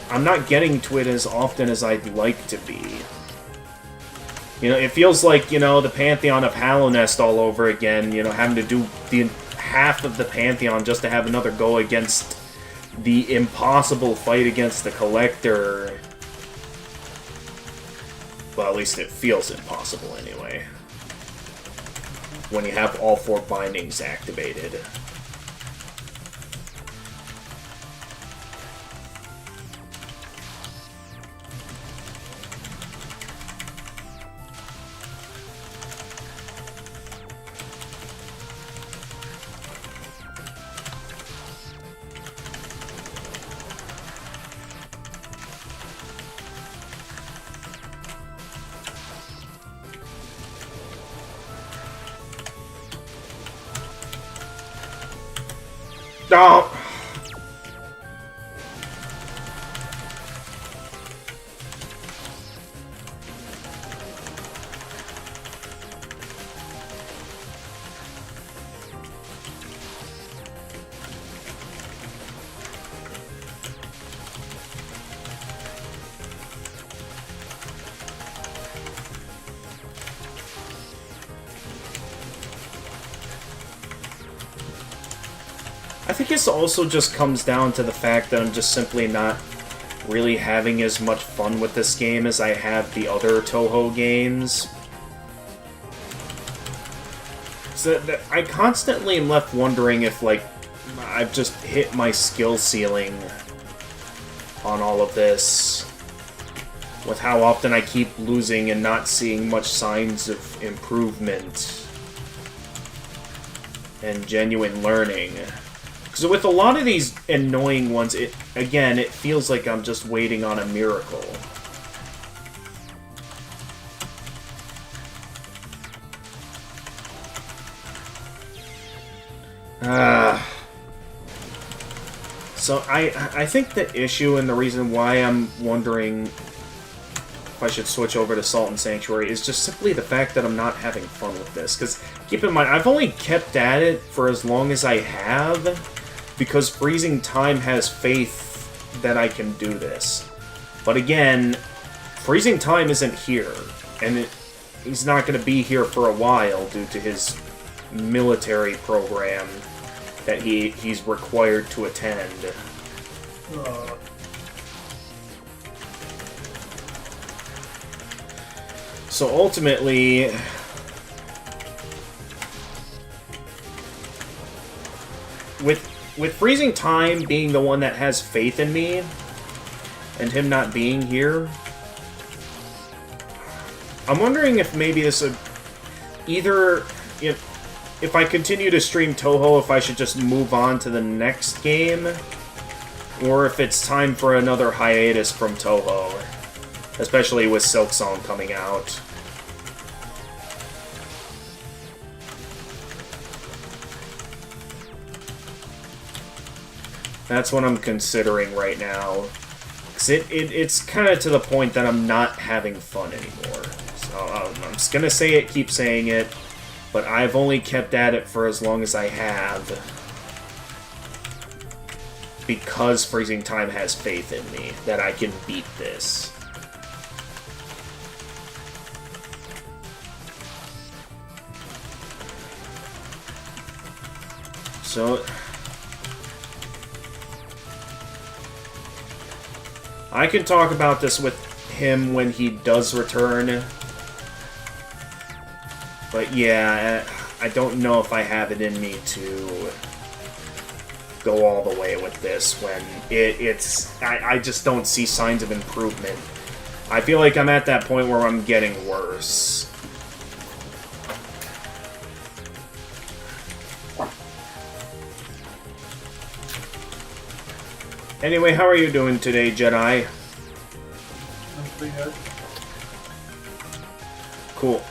I'm not getting to it as often as I'd like to be. You know, it feels like, you know, the Pantheon of Hallownest all over again, you know, having to do half of the Pantheon just to have another go against the impossible fight against the Collector. Well, at least it feels impossible anyway. When you have all 4 bindings activated. Oh. I think this also just comes down to the fact that I'm just simply not really having as much fun with this game as I have the other Touhou games. So I constantly am left wondering if, like, I've just hit my skill ceiling on all of this. With how often I keep losing and not seeing much signs of improvement and genuine learning. So with a lot of these annoying ones, it feels like I'm just waiting on a miracle. So I think the issue and the reason why I'm wondering if I should switch over to Salt and Sanctuary is just simply the fact that I'm not having fun with this. Because keep in mind, I've only kept at it for as long as I have, because Freezing Time has faith that I can do this. But again, Freezing Time isn't here, and he's not going to be here for a while due to his military program that he's required to attend. So ultimately, with Freezing Time being the one that has faith in me, and him not being here, I'm wondering if maybe this would either, if I continue to stream Touhou, if I should just move on to the next game, or if it's time for another hiatus from Touhou, especially with Silk Song coming out. That's what I'm considering right now. Because it's kind of to the point that I'm not having fun anymore. So I'm just going to say it, keep saying it, but I've only kept at it for as long as I have. Because Freezing Time has faith in me that I can beat this. So I can talk about this with him when he does return. But yeah, I don't know if I have it in me to go all the way with this when I just don't see signs of improvement. I feel like I'm at that point where I'm getting worse. Anyway, how are you doing today, Jedi? I'm pretty good. Cool.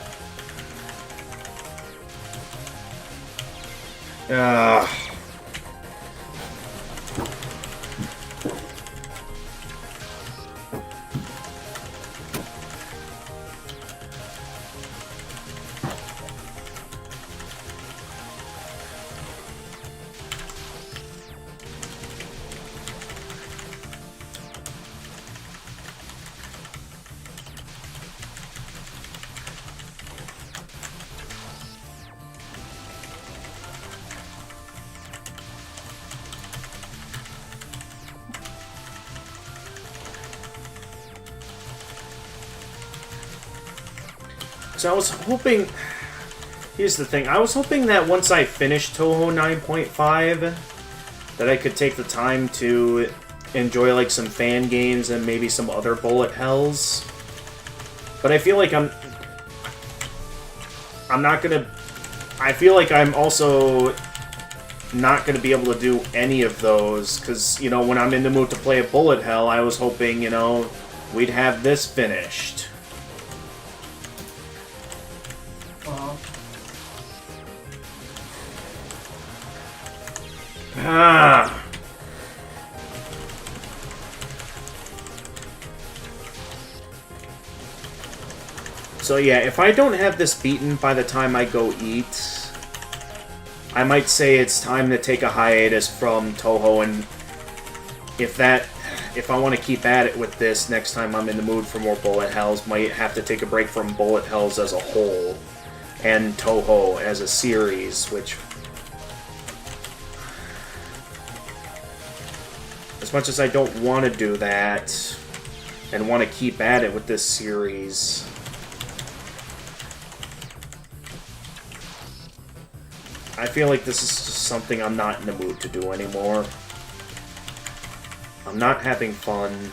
So I was hoping... Here's the thing. I was hoping that once I finished Touhou 9.5, that I could take the time to enjoy, like, some fan games and maybe some other bullet hells. But I feel like I'm not gonna... I feel like I'm also not gonna be able to do any of those, because, you know, when I'm in the mood to play a bullet hell, I was hoping, you know, we'd have this finished. Ah. So yeah, if I don't have this beaten by the time I go eat, I might say it's time to take a hiatus from Touhou, and if I want to keep at it with this next time I'm in the mood for more bullet hells, might have to take a break from bullet hells as a whole and Touhou as a series, which, as much as I don't want to do that and want to keep at it with this series, I feel like this is just something I'm not in the mood to do anymore. I'm not having fun.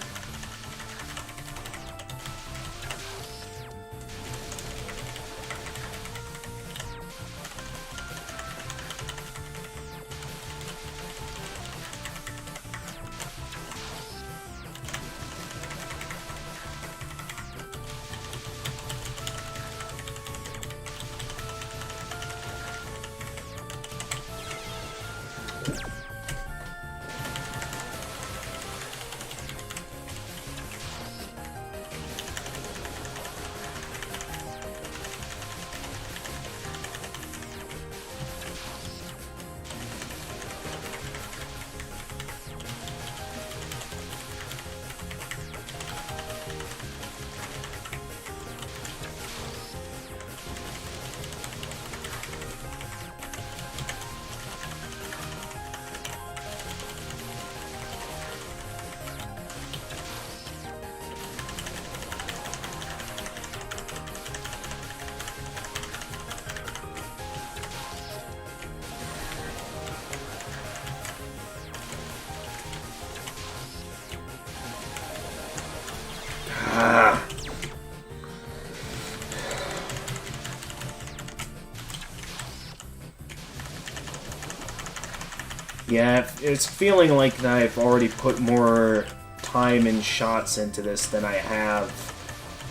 Yeah, it's feeling like I've already put more time and shots into this than I have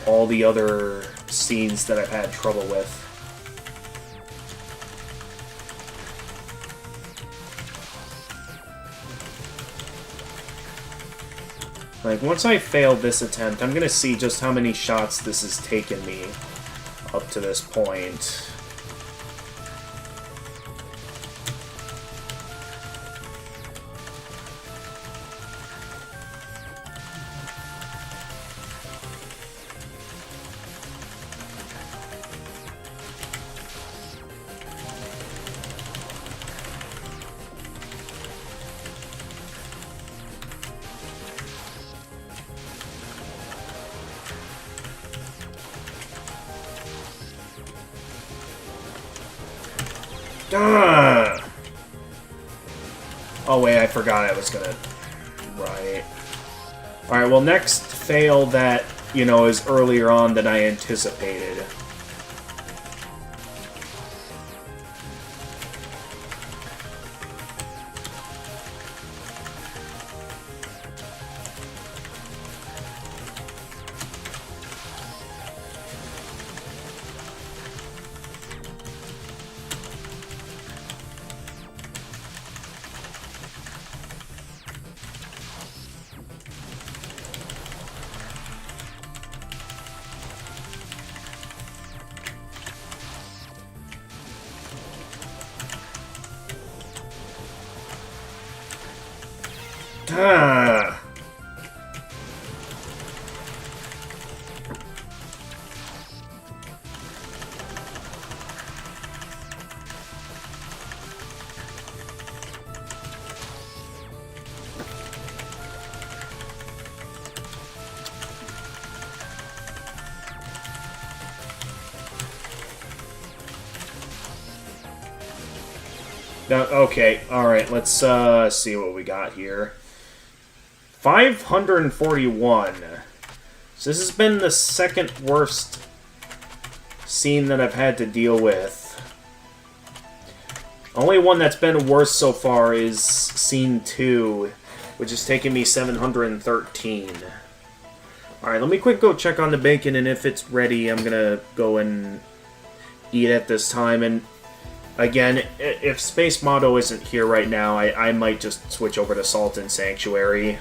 all the other scenes that I've had trouble with. Like, once I fail this attempt, I'm gonna see just how many shots this has taken me up to this point. Oh wait, I forgot I was gonna... Right. Alright, well, next fail that, you know, is earlier on than I anticipated. Okay, alright, let's see what we got here. 541. So this has been the second worst scene that I've had to deal with. Only one that's been worse so far is scene 2, which is taking me 713. Alright, let me quick go check on the bacon, and if it's ready, I'm gonna go and eat at this time. And again, if Space Motto isn't here right now, I might just switch over to Salt and Sanctuary.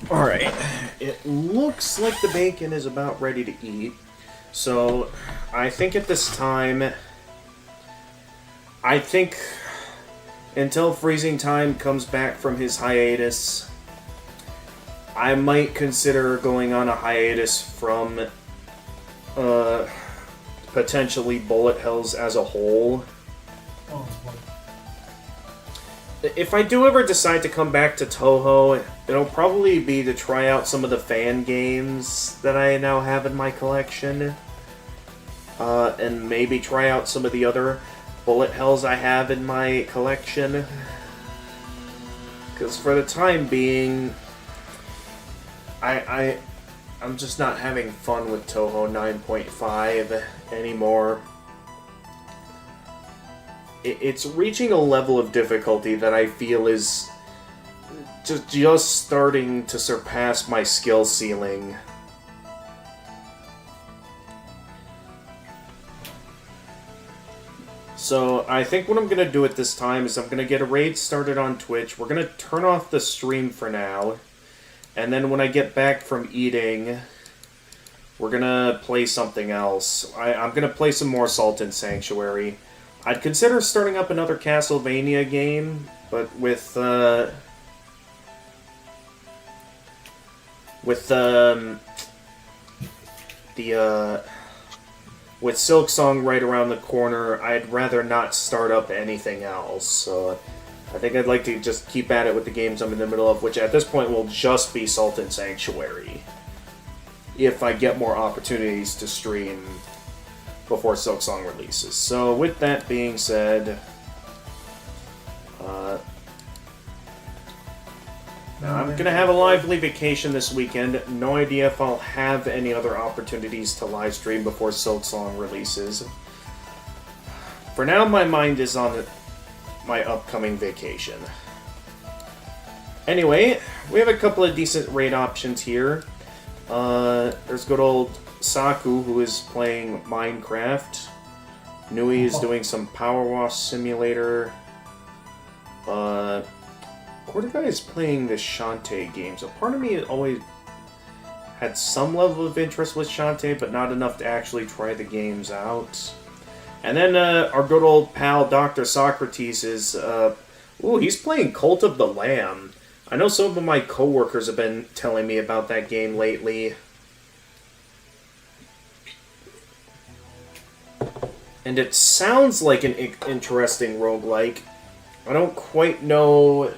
Alright, it looks like the bacon is about ready to eat. So, I think at this time, I think until Freezing Time comes back from his hiatus, I might consider going on a hiatus from potentially bullet hells as a whole. Oh, boy. If I do ever decide to come back to Touhou, it'll probably be to try out some of the fan games that I now have in my collection. And maybe try out some of the other bullet hells I have in my collection. Because for the time being, I'm just not having fun with Touhou 9.5 anymore. It's reaching a level of difficulty that I feel is just starting to surpass my skill ceiling. So I think what I'm going to do at this time is I'm going to get a raid started on Twitch. We're going to turn off the stream for now. And then when I get back from eating, we're going to play something else. I'm going to play some more Salt and Sanctuary. I'd consider starting up another Castlevania game, but with Silksong right around the corner, I'd rather not start up anything else. So I think I'd like to just keep at it with the games I'm in the middle of, which at this point will just be Salt and Sanctuary. If I get more opportunities to stream before Silksong releases. So with that being said, I'm going to have a lively vacation this weekend. No idea if I'll have any other opportunities to live stream before Silksong releases. For now, my mind is on my upcoming vacation. Anyway, we have a couple of decent raid options here. There's good old Saku, who is playing Minecraft. Nui is doing some Power Wash Simulator. Cortica is playing the Shantae game, so part of me always had some level of interest with Shantae, but not enough to actually try the games out. And then our good old pal Dr. Socrates is, he's playing Cult of the Lamb. I know some of my coworkers have been telling me about that game lately. And it sounds like an interesting roguelike. I don't quite know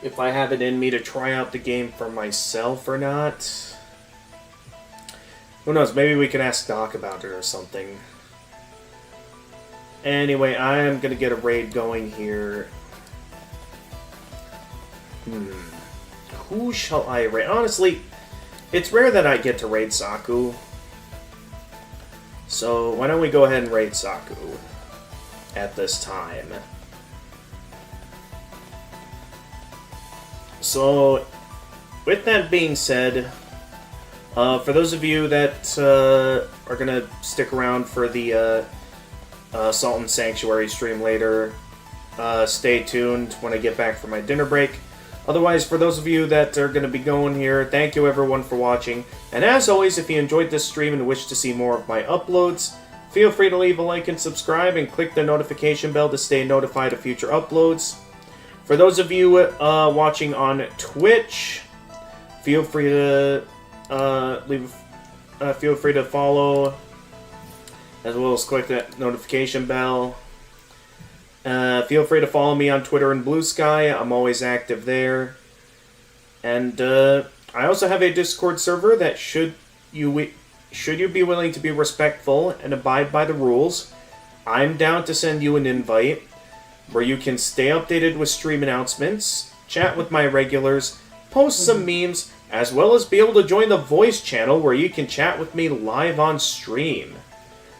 if I have it in me to try out the game for myself or not. Who knows, maybe we can ask Doc about it or something. Anyway, I am going to get a raid going here. Who shall I raid? Honestly, it's rare that I get to raid Saku. So why don't we go ahead and raid Saku at this time. So, with that being said, for those of you that are going to stick around for the Salt and Sanctuary stream later, stay tuned when I get back from my dinner break. Otherwise, for those of you that are going to be going here, thank you everyone for watching. And as always, if you enjoyed this stream and wish to see more of my uploads, feel free to leave a like and subscribe and click the notification bell to stay notified of future uploads. For those of you watching on Twitch, feel free to feel free to follow, as well as click that notification bell. Feel free to follow me on Twitter and Blue Sky. I'm always active there. And I also have a Discord server that should you be willing to be respectful and abide by the rules, I'm down to send you an invite where you can stay updated with stream announcements, chat with my regulars, post some memes, as well as be able to join the voice channel where you can chat with me live on stream.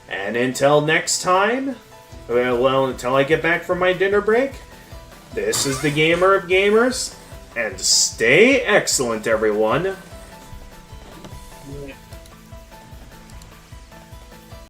And until next time, well, until I get back from my dinner break, this is the Gamer of Gamers, and stay excellent, everyone. Yeah.